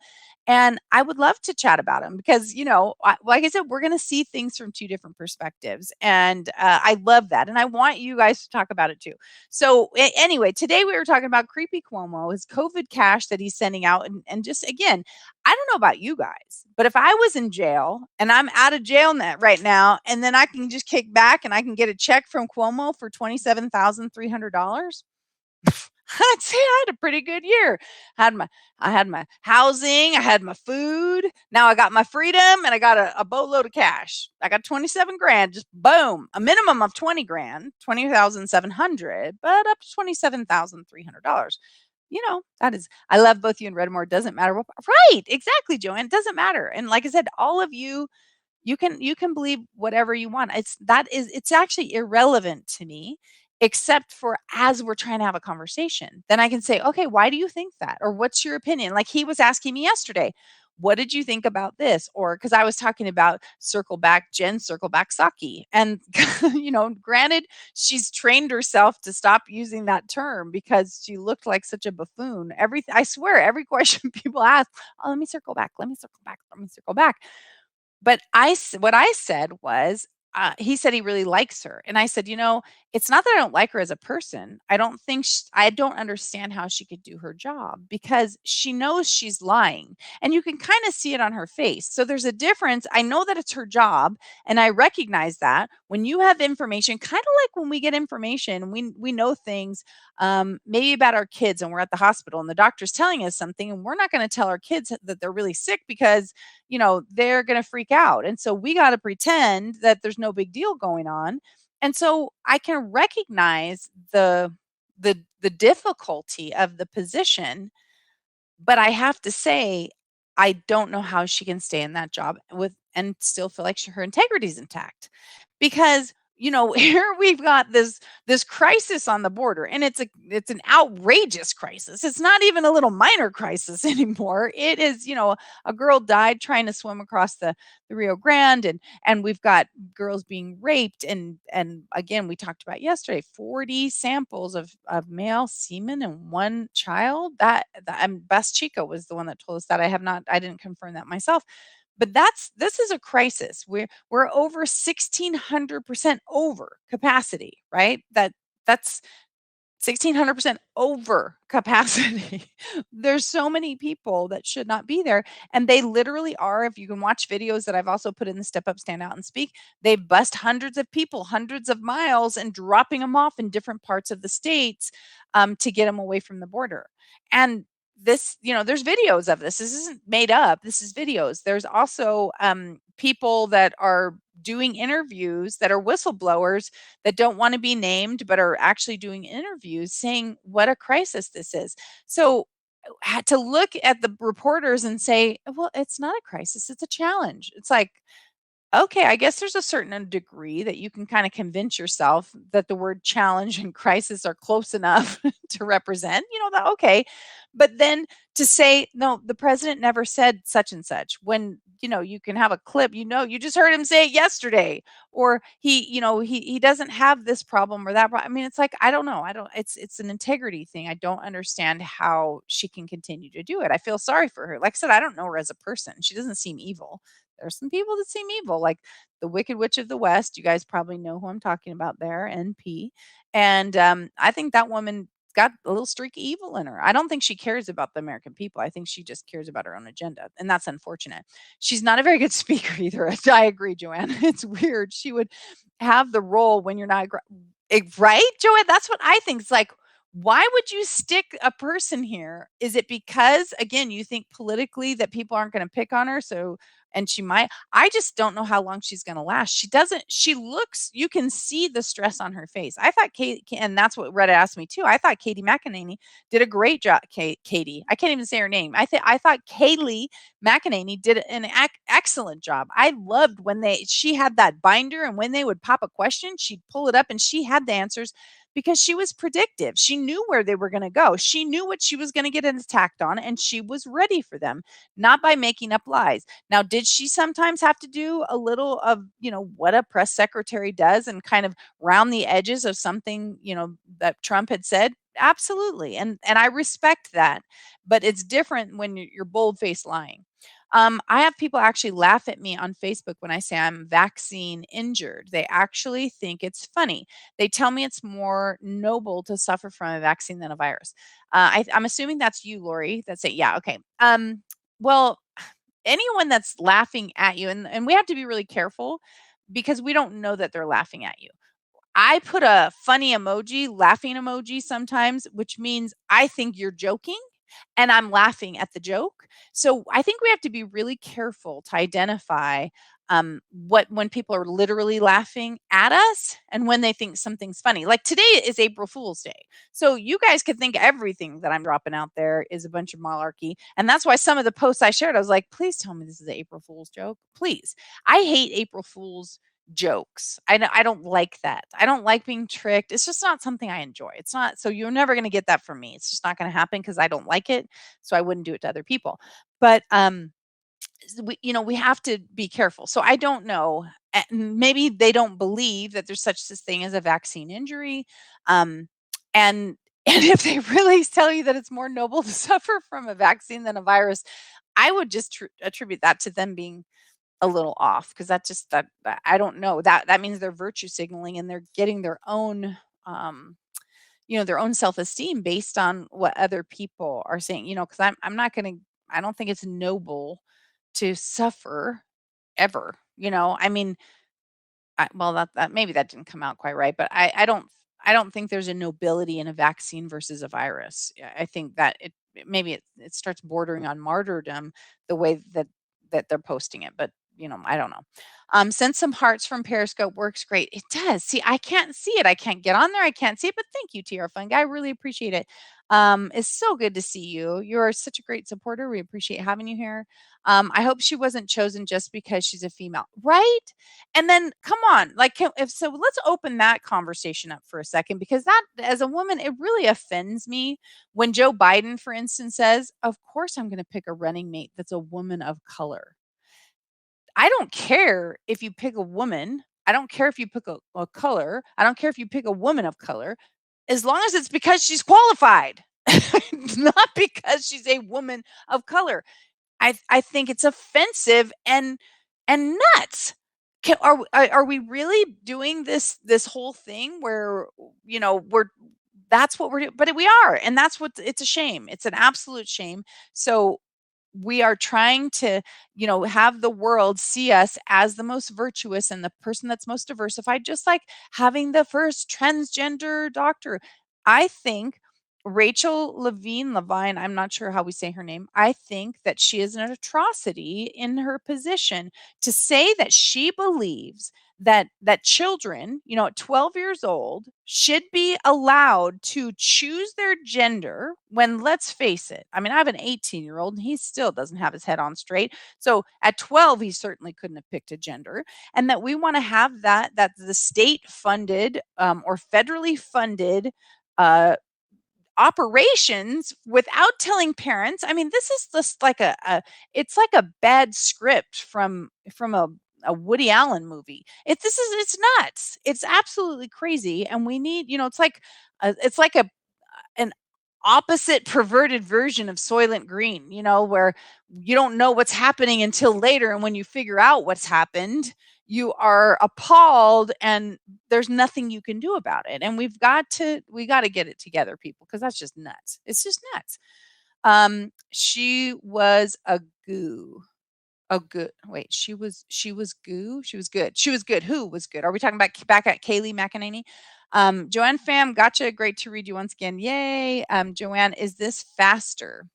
and I would love to chat about them because like I said, we're going to see things from two different perspectives, and I love that, and I want you guys to talk about it too. So anyway, today we were talking about Creepy Cuomo, his COVID cash that he's sending out, and just again, I don't know about you guys, but if I was in jail and I'm out of jail net right now, and then I can just kick back and I can get a check from Cuomo for $27,300, I'd say I had a pretty good year. Had my I had my housing, I had my food. Now I got my freedom, and I got a boatload of cash. I got 27 grand, just boom. A minimum of 20 grand, 20,700, but up to $27,300. That is, I love both you and Redmore. Doesn't matter what, right? Exactly, Joanne. It doesn't matter. And like I said, all of you, you can believe whatever you want. It's actually irrelevant to me, except for as we're trying to have a conversation. Then I can say, "Okay, why do you think that?" Or "What's your opinion?" Like he was asking me yesterday, "What did you think about this?" Or cuz I was talking about circle back Saki. And granted, she's trained herself to stop using that term because she looked like such a buffoon. I swear every question people ask, "Oh, let me circle back. Let me circle back. Let me circle back." But what I said was, he said he really likes her, and I said, it's not that I don't like her as a person. I don't understand how she could do her job because she knows she's lying, and you can kind of see it on her face. So there's a difference. I know that it's her job, and I recognize that when you have information, kind of like when we get information, we know things, maybe about our kids, and we're at the hospital, and the doctor's telling us something, and we're not going to tell our kids that they're really sick because they're going to freak out. And so we got to pretend that there's no big deal going on. And so I can recognize the difficulty of the position, but I have to say, I don't know how she can stay in that job and still feel like her integrity is intact. Because, here we've got this crisis on the border, and it's an outrageous crisis. It's not even a little minor crisis anymore. It is, a girl died trying to swim across the Rio Grande, and we've got girls being raped, and again, we talked about yesterday, 40 samples of male semen in one child. Best Chico was the one that told us that. I didn't confirm that myself. But this is a crisis. We're over 1,600% over capacity, right? That's 1,600% over capacity. There's so many people that should not be there, and they literally are. If you can watch videos that I've also put in the Step Up, Stand Out, and Speak, they bust hundreds of people, hundreds of miles, and dropping them off in different parts of the states, to get them away from the border. And there's videos of this. This isn't made up. This is videos. There's also people that are doing interviews that are whistleblowers that don't want to be named, but are actually doing interviews saying what a crisis this is. So had to look at the reporters and say, well, it's not a crisis, it's a challenge. It's like, okay, I guess there's a certain degree that you can kind of convince yourself that the word challenge and crisis are close enough to represent, that okay. But then to say, no, the president never said such and such, when, you can have a clip, you just heard him say it yesterday, or he doesn't have this problem or that I mean, it's like, I don't know. It's an integrity thing. I don't understand how she can continue to do it. I feel sorry for her. Like I said, I don't know her as a person. She doesn't seem evil. there's some people that seem evil, like the Wicked Witch of the West. You guys probably know who I'm talking about there, NP. And I think that woman got a little streak of evil in her. I don't think she cares about the American people. I think she just cares about her own agenda, and that's unfortunate. She's not a very good speaker either. I agree, Joanne. It's weird. She would have the role when you're not right, Joanne. That's what I think. It's like, why would you stick a person here? Is it because, again, you think politically that people aren't going to pick on her? So, and she might. I just don't know how long she's going to last. She doesn't. She looks. You can see the stress on her face. I thought Kate, and that's what Reddit asked me too. I thought Katie McEnany did a great job. Katie, I can't even say her name. I thought Kaylee McEnany did an excellent job. I loved when she had that binder, and when they would pop a question, she'd pull it up and she had the answers because she was predictive. She knew where they were going to go. She knew what she was going to get attacked on, and she was ready for them, not by making up lies. Now, did she sometimes have to do a little of, what a press secretary does and kind of round the edges of something, that Trump had said? Absolutely. And I respect that. But it's different when you're bold-faced lying. I have people actually laugh at me on Facebook when I say I'm vaccine injured. They actually think it's funny. They tell me it's more noble to suffer from a vaccine than a virus. I'm assuming that's you, Lori. That's it. Yeah. Okay. Well, anyone that's laughing at you, and we have to be really careful because we don't know that they're laughing at you. I put a funny emoji, laughing emoji sometimes, which means I think you're joking and I'm laughing at the joke. So I think we have to be really careful to identify what when people are literally laughing at us and when they think something's funny. Like today is April Fool's Day. So you guys could think everything that I'm dropping out there is a bunch of malarkey. And that's why some of the posts I shared, I was like, please tell me this is an April Fool's joke. Please. I hate April Fool's jokes. I don't like that. I don't like being tricked. It's just not something I enjoy. It's not, so you're never going to get that from me. It's just not going to happen because I don't like it. So I wouldn't do it to other people. But we have to be careful. So I don't know. Maybe they don't believe that there's such this thing as a vaccine injury. And and if they really tell you that it's more noble to suffer from a vaccine than a virus, I would just attribute that to them being a little off because I don't know that means they're virtue signaling and they're getting their own their own self-esteem based on what other people are saying, because I'm not going to, I don't think it's noble to suffer ever. I mean, well, that maybe that didn't come out quite right, but I don't think there's a nobility in a vaccine versus a virus. Yeah, I think that maybe it starts bordering on martyrdom the way that they're posting it, but I don't know. Send some hearts from Periscope works great. It does. See, I can't see it. I can't get on there. I can't see it, but thank you, TR Fun Guy. I really appreciate it. It's so good to see you. You are such a great supporter. We appreciate having you here. I hope she wasn't chosen just because she's a female, right? And then come on, like if so, let's open that conversation up for a second because that, as a woman, it really offends me when Joe Biden, for instance, says, "Of course, I'm going to pick a running mate that's a woman of color." I don't care if you pick a woman. I don't care if you pick a color. I don't care if you pick a woman of color, as long as it's because she's qualified, not because she's a woman of color. I think it's offensive and nuts. Are we really doing this whole thing where we're that's what we're doing? But we are, and that's what it's a shame. It's an absolute shame. So we are trying to have the world see us as the most virtuous and the person that's most diversified, just like having the first transgender doctor. I think Rachel Levine, I'm not sure how we say her name. I think that she is an atrocity in her position to say that she believes that children, at 12 years old should be allowed to choose their gender when, let's face it, I mean, I have an 18-year-old and he still doesn't have his head on straight. So at 12, he certainly couldn't have picked a gender. And that we want to have that the state funded or federally funded operations without telling parents. I mean, this is just like it's like a bad script from a Woody Allen movie. It's nuts. It's absolutely crazy. And we need, it's like a an opposite perverted version of Soylent Green, where you don't know what's happening until later. And when you figure out what's happened, you are appalled and there's nothing you can do about it. And we got to get it together, people, because that's just nuts. It's just nuts. She was a goo. Oh, good. Wait, she was goo? She was good. She was good. Who was good? Are we talking about back at Kaylee McEnany? Joanne Pham, gotcha. Great to read you once again. Yay. Joanne, is this faster?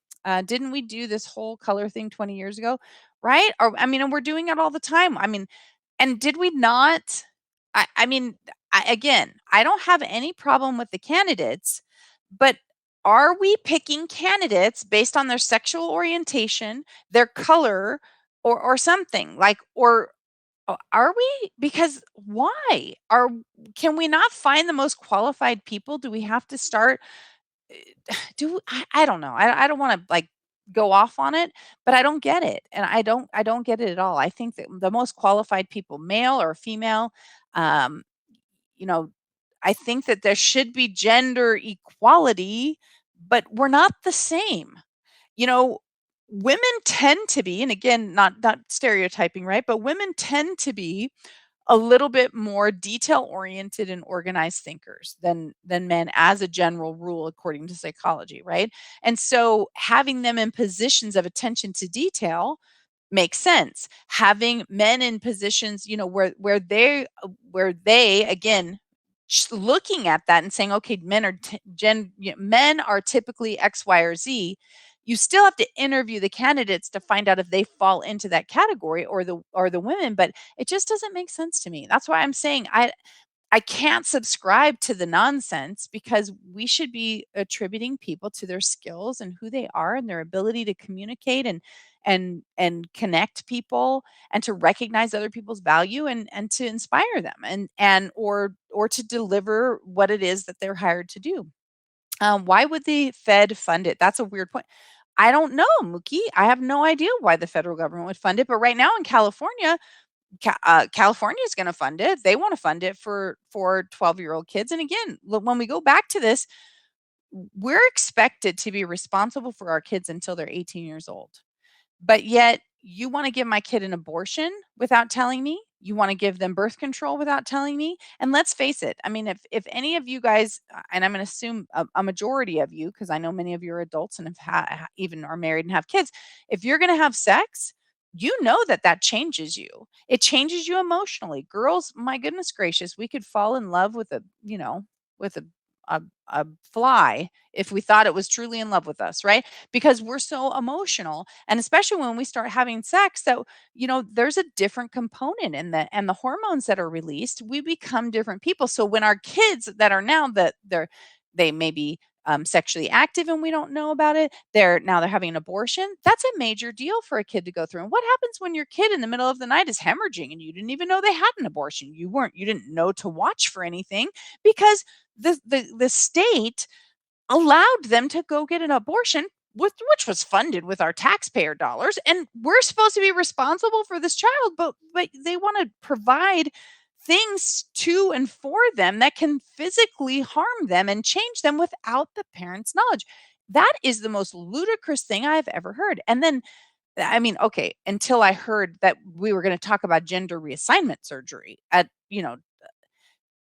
Didn't we do this whole color thing 20 years ago? Right? Or I mean, and we're doing it all the time. I mean, and did we not? I mean, again, I don't have any problem with the candidates, but are we picking candidates based on their sexual orientation, their color, or something like, or are we? Because why are can we not find the most qualified people? Do we have to start? Do I don't know. I don't want to like go off on it, but I don't get it, and I don't get it at all. I think that the most qualified people, male or female, um, you know, I think that there should be gender equality, but we're not the same. You know, women tend to be, and again, not stereotyping, right? But women tend to be a little bit more detail oriented and organized thinkers than men as a general rule according to psychology, right? And so having them in positions of attention to detail makes sense. Having men in positions, where they again looking at that and saying, okay, men are typically X, Y, or Z. You still have to interview the candidates to find out if they fall into that category or the women, but it just doesn't make sense to me. That's why I'm saying I can't subscribe to the nonsense because we should be attributing people to their skills and who they are and their ability to communicate and connect people and to recognize other people's value and to inspire them or to deliver what it is that they're hired to do. Why would the Fed fund it? That's a weird point. I don't know, Mookie. I have no idea why the federal government would fund it. But right now in California, California is going to fund it. They want to fund it for 12-year-old kids. And again, when we go back to this, we're expected to be responsible for our kids until they're 18 years old. But yet you wanna give my kid an abortion without telling me? You wanna give them birth control without telling me? And let's face it, I mean, if any of you guys, and I'm gonna assume a majority of you, because I know many of you are adults and have even are married and have kids. If you're gonna have sex, you know that that changes you. It changes you emotionally. Girls, my goodness gracious, we could fall in love with with a fly if we thought it was truly in love with us, right? Because we're so emotional, and especially when we start having sex, that there's a different component in that, and the hormones that are released, we become different people. So when our kids that are now that they may be sexually active and we don't know about it, they're having an abortion. That's a major deal for a kid to go through. And what happens when your kid in the middle of the night is hemorrhaging and you didn't even know they had an abortion? You didn't know to watch for anything because the state allowed them to go get an abortion, which was funded with our taxpayer dollars, and we're supposed to be responsible for this child, but they want to provide things to and for them that can physically harm them and change them without the parents' knowledge. That is the most ludicrous thing I've ever heard. And then, I mean, okay, until I heard that we were going to talk about gender reassignment surgery at,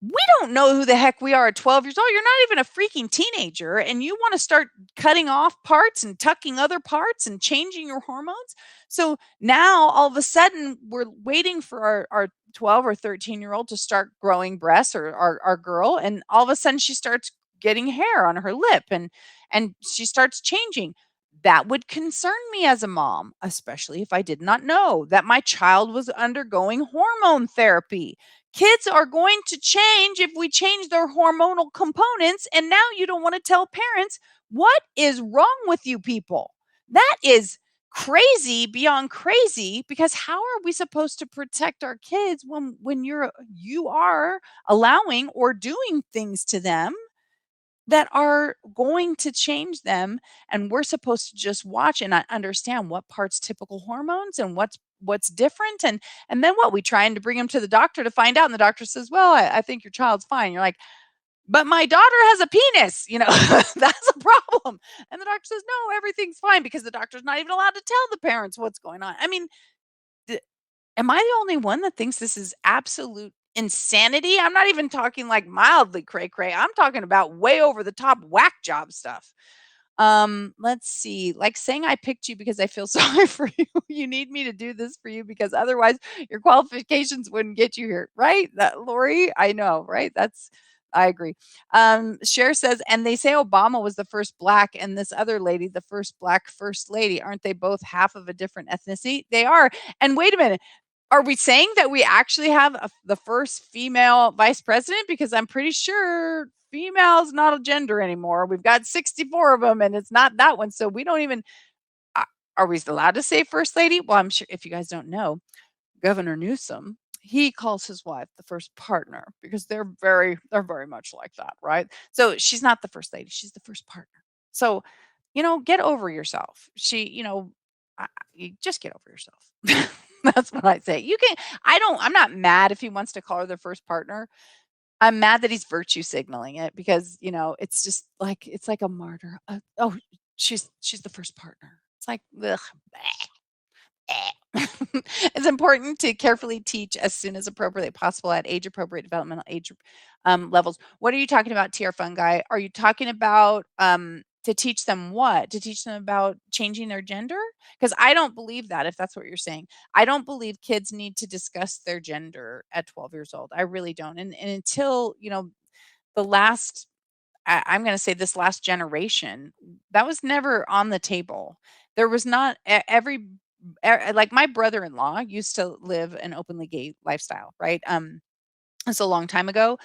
we don't know who the heck we are at 12 years old. You're not even a freaking teenager, and you want to start cutting off parts and tucking other parts and changing your hormones. So now all of a sudden we're waiting for our 12 or 13-year-old to start growing breasts, or our girl, and all of a sudden she starts getting hair on her lip and she starts changing. That would concern me as a mom, especially if I did not know that my child was undergoing hormone therapy. Kids are going to change if we change their hormonal components. And now you don't want to tell parents, what is wrong with you people? That is crazy beyond crazy, because how are we supposed to protect our kids when you are allowing or doing things to them that are going to change them, and we're supposed to just watch and understand what parts typical hormones and what's different, and then what we trying to bring them to the doctor to find out, and the doctor says, well, I think your child's fine. You're like, but my daughter has a penis, that's a problem. And the doctor says, no, everything's fine because the doctor's not even allowed to tell the parents what's going on. I mean, am I the only one that thinks this is absolute insanity? I'm not even talking like mildly cray cray. I'm talking about way over the top whack job stuff. Let's see. Like saying I picked you because I feel sorry for you. You need me to do this for you because otherwise your qualifications wouldn't get you here, right? That Lori, I know, right? I agree. Cher says, and they say Obama was the first black, and this other lady, the first black first lady. Aren't they both half of a different ethnicity? They are. And wait a minute, are we saying that we actually have the first female vice president? Because I'm pretty sure female is not a gender anymore. We've got 64 of them, and it's not that one. So we don't even. uh, Are we allowed to say first lady? Well, I'm sure if you guys don't know, Governor Newsom, he calls his wife the first partner because they're very much like that, right? So she's not the first lady, she's the first partner. So, get over yourself. You just get over yourself. That's what I say. I'm not mad if he wants to call her the first partner. I'm mad that he's virtue signaling it because, it's just like it's like a martyr. Oh, she's the first partner. It's like, ugh, it's important to carefully teach as soon as appropriately possible at age appropriate developmental age levels. What are you talking about, TR Fungi? Are you talking about to teach them what? To teach them about changing their gender? Because I don't believe that, if that's what you're saying. I don't believe kids need to discuss their gender at 12 years old. I really don't. And until, the last I'm going to say this last generation, that was never on the table. There was not like my brother-in-law used to live an openly gay lifestyle, right? It's a long time ago,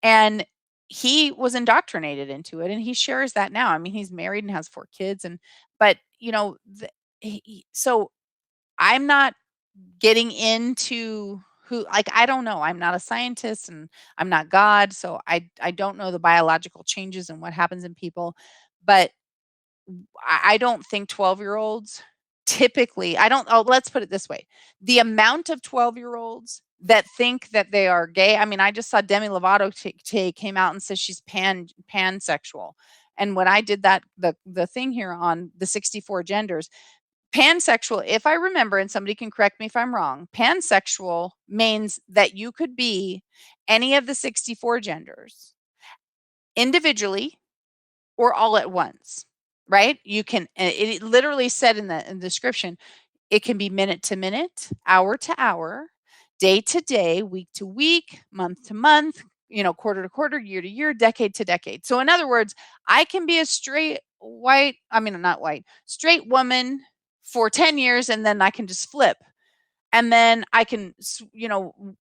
and he was indoctrinated into it, and he shares that now. I mean, he's married and has 4 kids, but so I'm not getting into who, like, I don't know. I'm not a scientist and I'm not God, so I don't know the biological changes and what happens in people, but I don't think 12-year-olds typically, I don't, oh, let's put it this way. The amount of 12-year-olds that think that they are gay, I mean, I just saw Demi Lovato came out and says she's pansexual. And when I did the thing here on the 64 genders, pansexual, if I remember, and somebody can correct me if I'm wrong, pansexual means that you could be any of the 64 genders individually or all at once, right? You can, it literally said in the description, it can be minute to minute, hour to hour, day to day, week to week, month to month, quarter to quarter, year to year, decade to decade. So in other words, I can be a straight white, I mean, not white, straight woman for 10 years and then I can just flip. And then I can,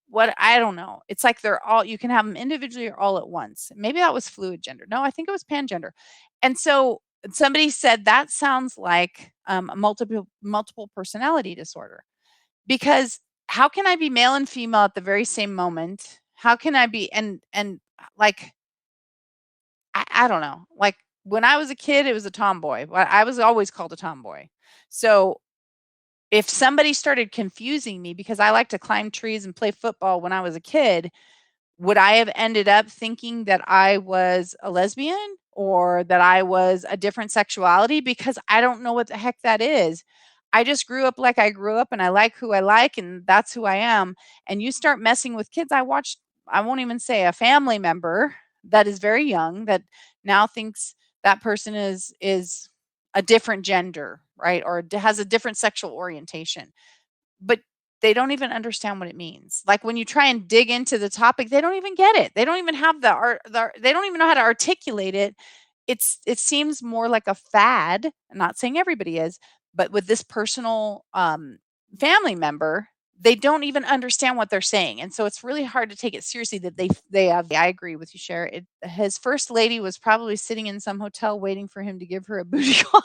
what, I don't know. It's like you can have them individually or all at once. Maybe that was fluid gender. No, I think it was pangender. And so somebody said that sounds like a multiple personality disorder, because how can I be male and female at the very same moment? How can I be, and like, I don't know. Like when I was a kid, it was a tomboy. I was always called a tomboy. So if somebody started confusing me because I like to climb trees and play football when I was a kid, would I have ended up thinking that I was a lesbian or that I was a different sexuality? Because I don't know what the heck that is. I just grew up like I grew up and I like who I like and that's who I am. And you start messing with kids. I won't even say a family member that is very young that now thinks that person is a different gender, right? Or has a different sexual orientation. But they don't even understand what it means. Like when you try and dig into the topic, they don't even get it. They don't even have they don't even know how to articulate it. It seems more like a fad. I'm not saying everybody is, but with this personal family member, they don't even understand what they're saying. And so it's really hard to take it seriously that they have. I agree with you, Cher. His first lady was probably sitting in some hotel waiting for him to give her a booty call.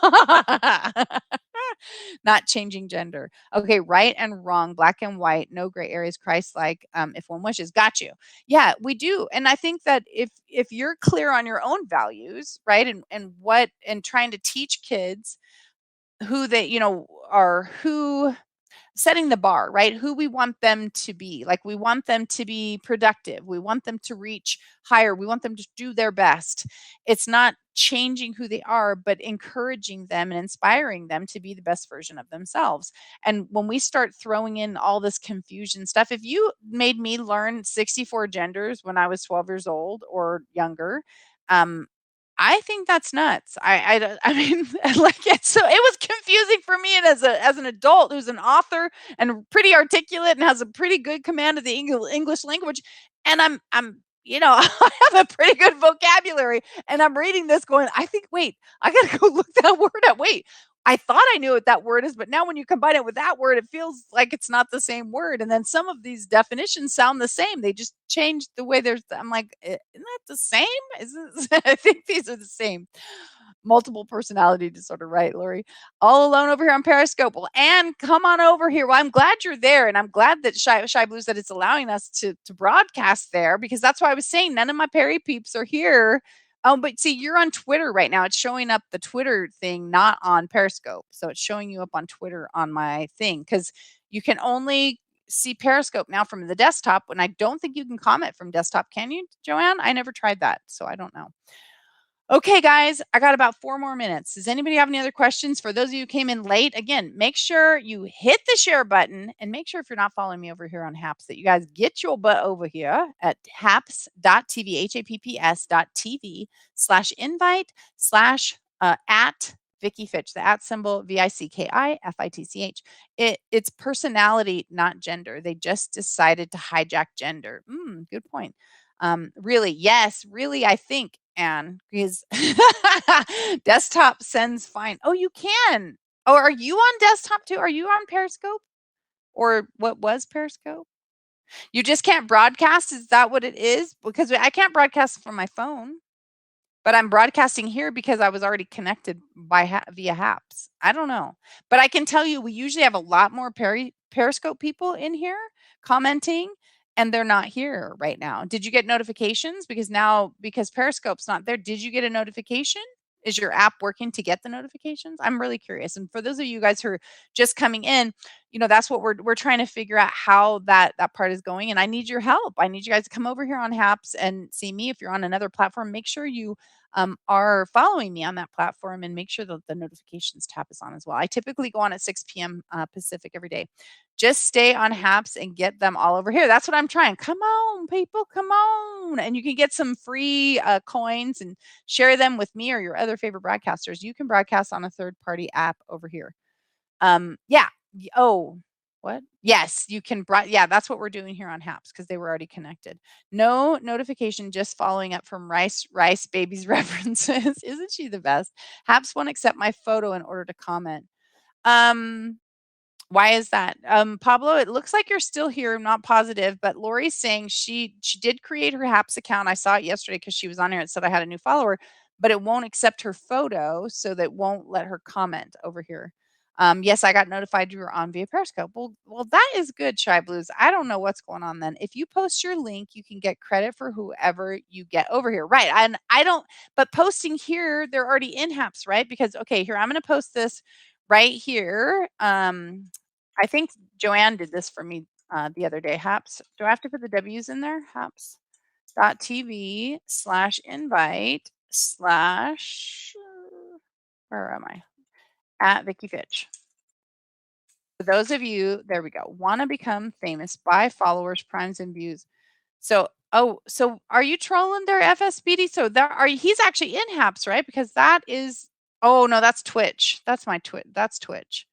Not changing gender. Okay, right and wrong, black and white, no gray areas, Christ-like, if one wishes. Got you. Yeah, we do. And I think that if you're clear on your own values, right, and trying to teach kids who they, are who setting the bar, right? Who we want them to be. Like we want them to be productive. We want them to reach higher. We want them to do their best. It's not changing who they are, but encouraging them and inspiring them to be the best version of themselves. And when we start throwing in all this confusion stuff, if you made me learn 64 genders when I was 12 years old or younger, um, I think that's nuts. I mean, like, it's so it was confusing for me and as an adult who's an author and pretty articulate and has a pretty good command of the English language, and I have a pretty good vocabulary, and I'm reading this going, "I think wait, I gotta go look that word up. Wait, I thought I knew what that word is, but now when you combine it with that word, it feels like it's not the same word." And then some of these definitions sound the same. They just changed the way there's I'm like, Isn't that the same? Is this I think these are the same." Multiple personality disorder, right, Lori? All alone over here on Periscope. Well, Anne, come on over here. Well, I'm glad you're there, and I'm glad that Shy Blue said it's allowing us to broadcast there because that's why I was saying none of my Perry peeps are here. Oh, but see, you're on Twitter right now. It's showing up the Twitter thing, not on Periscope. So it's showing you up on Twitter on my thing because you can only see Periscope now from the desktop. And I don't think you can comment from desktop, can you, Joanne? I never tried that, so I don't know. Okay, guys, I got about 4 more minutes. Does anybody have any other questions? For those of you who came in late, again, make sure you hit the share button and make sure if you're not following me over here on Haps that you guys get your butt over here at haps.tv, haps.tv/invite/ at Vicky Fitch, the at symbol VICKIFITCH. It's personality, not gender. They just decided to hijack gender. Good point. Really, yes, really, I think, Anne, because desktop sends fine. Oh, you can. Oh, are you on desktop too? Are you on Periscope? Or what was Periscope? You just can't broadcast? Is that what it is? Because I can't broadcast from my phone. But I'm broadcasting here because I was already connected via Haps. I don't know. But I can tell you we usually have a lot more Periscope people in here commenting, and they're not here right now. Did you get notifications? Because Periscope's not there, did you get a notification? Is your app working to get the notifications? I'm really curious. And for those of you guys who are just coming in, that's what we're trying to figure out how that part is going. And I need your help. I need you guys to come over here on Haps and see me. If you're on another platform, make sure you are following me on that platform and make sure that the notifications tab is on as well. I typically go on at 6 p.m. Pacific every day. Just stay on Haps and get them all over here. That's what I'm trying. Come on, people, come on. And you can get some free coins and share them with me or your other favorite broadcasters. You can broadcast on a third party app over here. Yeah. Oh, what? Yes, you can. Yeah, that's what we're doing here on Haps because they were already connected. No notification, just following up from Rice Baby's references. Isn't she the best? Haps won't accept my photo in order to comment. Um, why is that? Pablo, it looks like you're still here. I'm not positive, but Lori's saying she did create her Haps account. I saw it yesterday because she was on here. It said I had a new follower, but it won't accept her photo, so that won't let her comment over here. Yes, I got notified you were on via Periscope. Well, that is good, Shy Blues. I don't know what's going on then. If you post your link, you can get credit for whoever you get over here. Right. And I don't, but posting here, they're already in Haps, right? Because, okay, here, I'm going to post this right here. I think Joanne did this for me the other day. Haps. Do I have to put the W's in there? Haps.tv/invite/ where am I? At Vicky Fitch. For those of you, there we go, want to become famous, buy followers, primes, and views. So, so are you trolling there, FS Speedy? So he's actually in Haps, right? Because that is, oh no, that's Twitch. That's my Twitch. That's Twitch.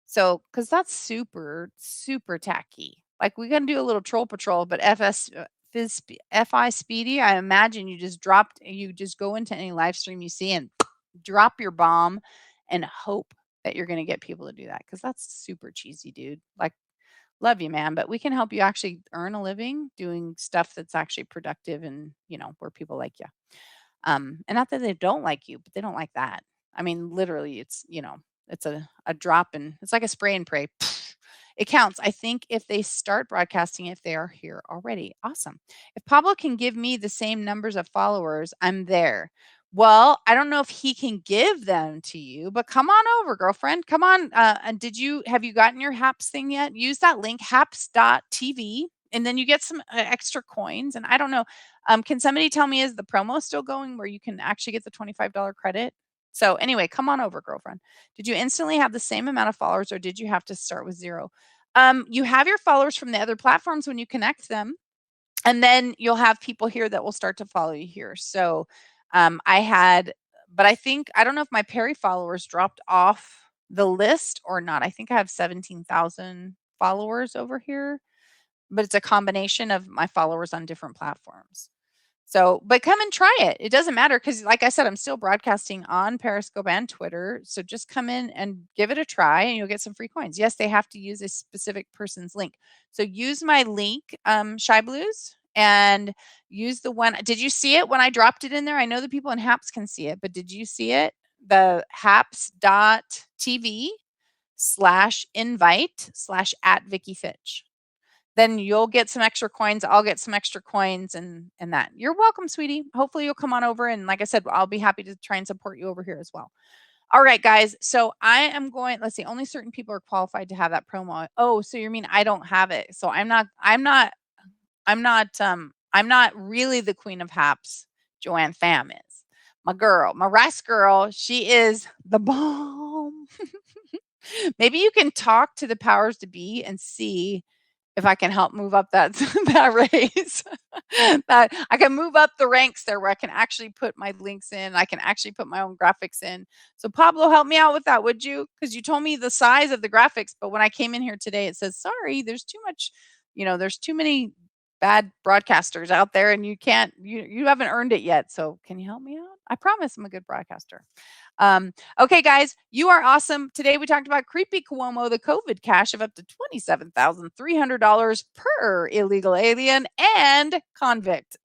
So, because that's super, super tacky. Like we can do a little troll patrol, but FI Speedy, I imagine you just go into any live stream you see and drop your bomb and hope that you're going to get people to do that because that's super cheesy, dude. Like, love you, man, but we can help you actually earn a living doing stuff that's actually productive and, where people like you. And not that they don't like you, but they don't like that. I mean, literally, it's a drop and it's like a spray and pray. It counts. I think if they start broadcasting, if they are here already, awesome. If Pablo can give me the same numbers of followers, I'm there. Well, I don't know if he can give them to you, but come on over, girlfriend. Come on. And have you gotten your Haps thing yet? Use that link, haps.tv, and then you get some extra coins. And I don't know. Can somebody tell me, is the promo still going where you can actually get the $25 credit? So anyway, come on over, girlfriend. Did you instantly have the same amount of followers or did you have to start with zero? You have your followers from the other platforms when you connect them, and then you'll have people here that will start to follow you here. So I had, but I don't know if my Perry followers dropped off the list or not. I think I have 17,000 followers over here, but it's a combination of my followers on different platforms. So, but come and try it. It doesn't matter because, like I said, I'm still broadcasting on Periscope and Twitter. So just come in and give it a try, and you'll get some free coins. Yes, they have to use a specific person's link. So use my link, Shy Blues, and use the one. Did you see it when I dropped it in there? I know the people in Haps can see it, but did you see it? The haps.tv/invite/ at Fitch. Then you'll get some extra coins, I'll get some extra coins, and that. You're welcome, sweetie. Hopefully you'll come on over, and like I said, I'll be happy to try and support you over here as well. All right, guys. So I am going, let's see, only certain people are qualified to have that promo. Oh, so you mean I don't have it. So I'm not really the queen of haps. Joanne Pham is. My girl, my rice girl, she is the bomb. Maybe you can talk to the powers to be and see if I can help move up that that race. That I can move up the ranks there where I can actually put my links in. I can actually put my own graphics in. So Pablo, help me out with that, would you? Because you told me the size of the graphics, but when I came in here today, it says, sorry, there's too much, there's too many bad broadcasters out there and you haven't earned it yet. So can you help me out? I promise I'm a good broadcaster. Okay, guys, you are awesome. Today we talked about creepy Cuomo, the COVID cash of up to $27,300 per illegal alien and convict.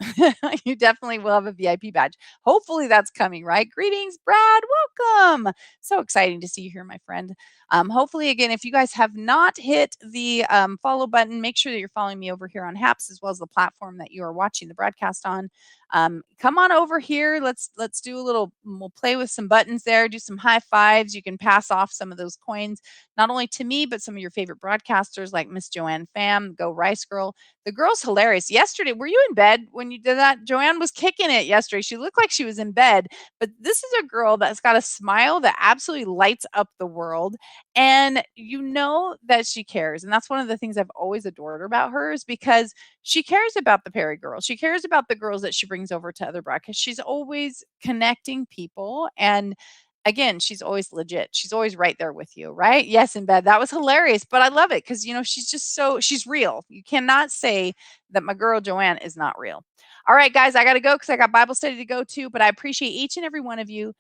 You definitely will have a VIP badge. Hopefully that's coming, right? Greetings, Brad. Welcome. So exciting to see you here, my friend. Hopefully, again, if you guys have not hit the follow button, make sure that you're following me over here on Haps as well as the platform that you are watching the broadcast on. Come on over here. Let's do a little. We'll play with some buttons there. Do some high fives. You can pass off some of those coins, not only to me, but some of your favorite broadcasters like Miss Joanne Pham, Go Rice Girl. The girl's hilarious. Yesterday, were you in bed when you did that? Joanne was kicking it yesterday. She looked like she was in bed, but this is a girl that's got a smile that absolutely lights up the world, and you know that she cares. And that's one of the things I've always adored about her, is because she cares about the Perry girls. She cares about the girls that she brings over to other broadcasts. She's always connecting people. And again, she's always legit. She's always right there with you, right? Yes, in bed. That was hilarious. But I love it because, she's just she's real. You cannot say that my girl Joanne is not real. All right, guys, I got to go because I got Bible study to go to. But I appreciate each and every one of you.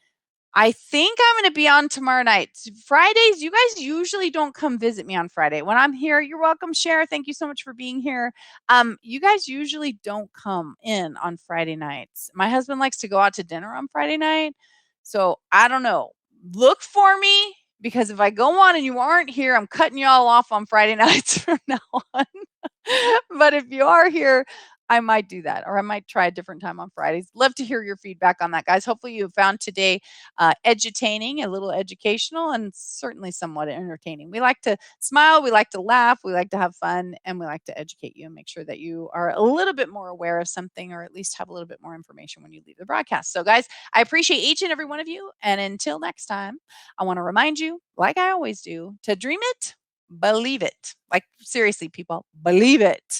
I think I'm going to be on tomorrow night. Fridays, you guys usually don't come visit me on Friday. When I'm here, you're welcome, Cher. Thank you so much for being here. You guys usually don't come in on Friday nights. My husband likes to go out to dinner on Friday night. So I don't know. Look for me, because if I go on and you aren't here, I'm cutting y'all off on Friday nights from now on. But if you are here, I might do that, or I might try a different time on Fridays. Love to hear your feedback on that, guys. Hopefully you have found today edutaining, a little educational, and certainly somewhat entertaining. We like to smile, we like to laugh, we like to have fun, and we like to educate you and make sure that you are a little bit more aware of something, or at least have a little bit more information when you leave the broadcast. So, guys, I appreciate each and every one of you. And until next time, I want to remind you, like I always do, to dream it, believe it. Like, seriously, people, believe it.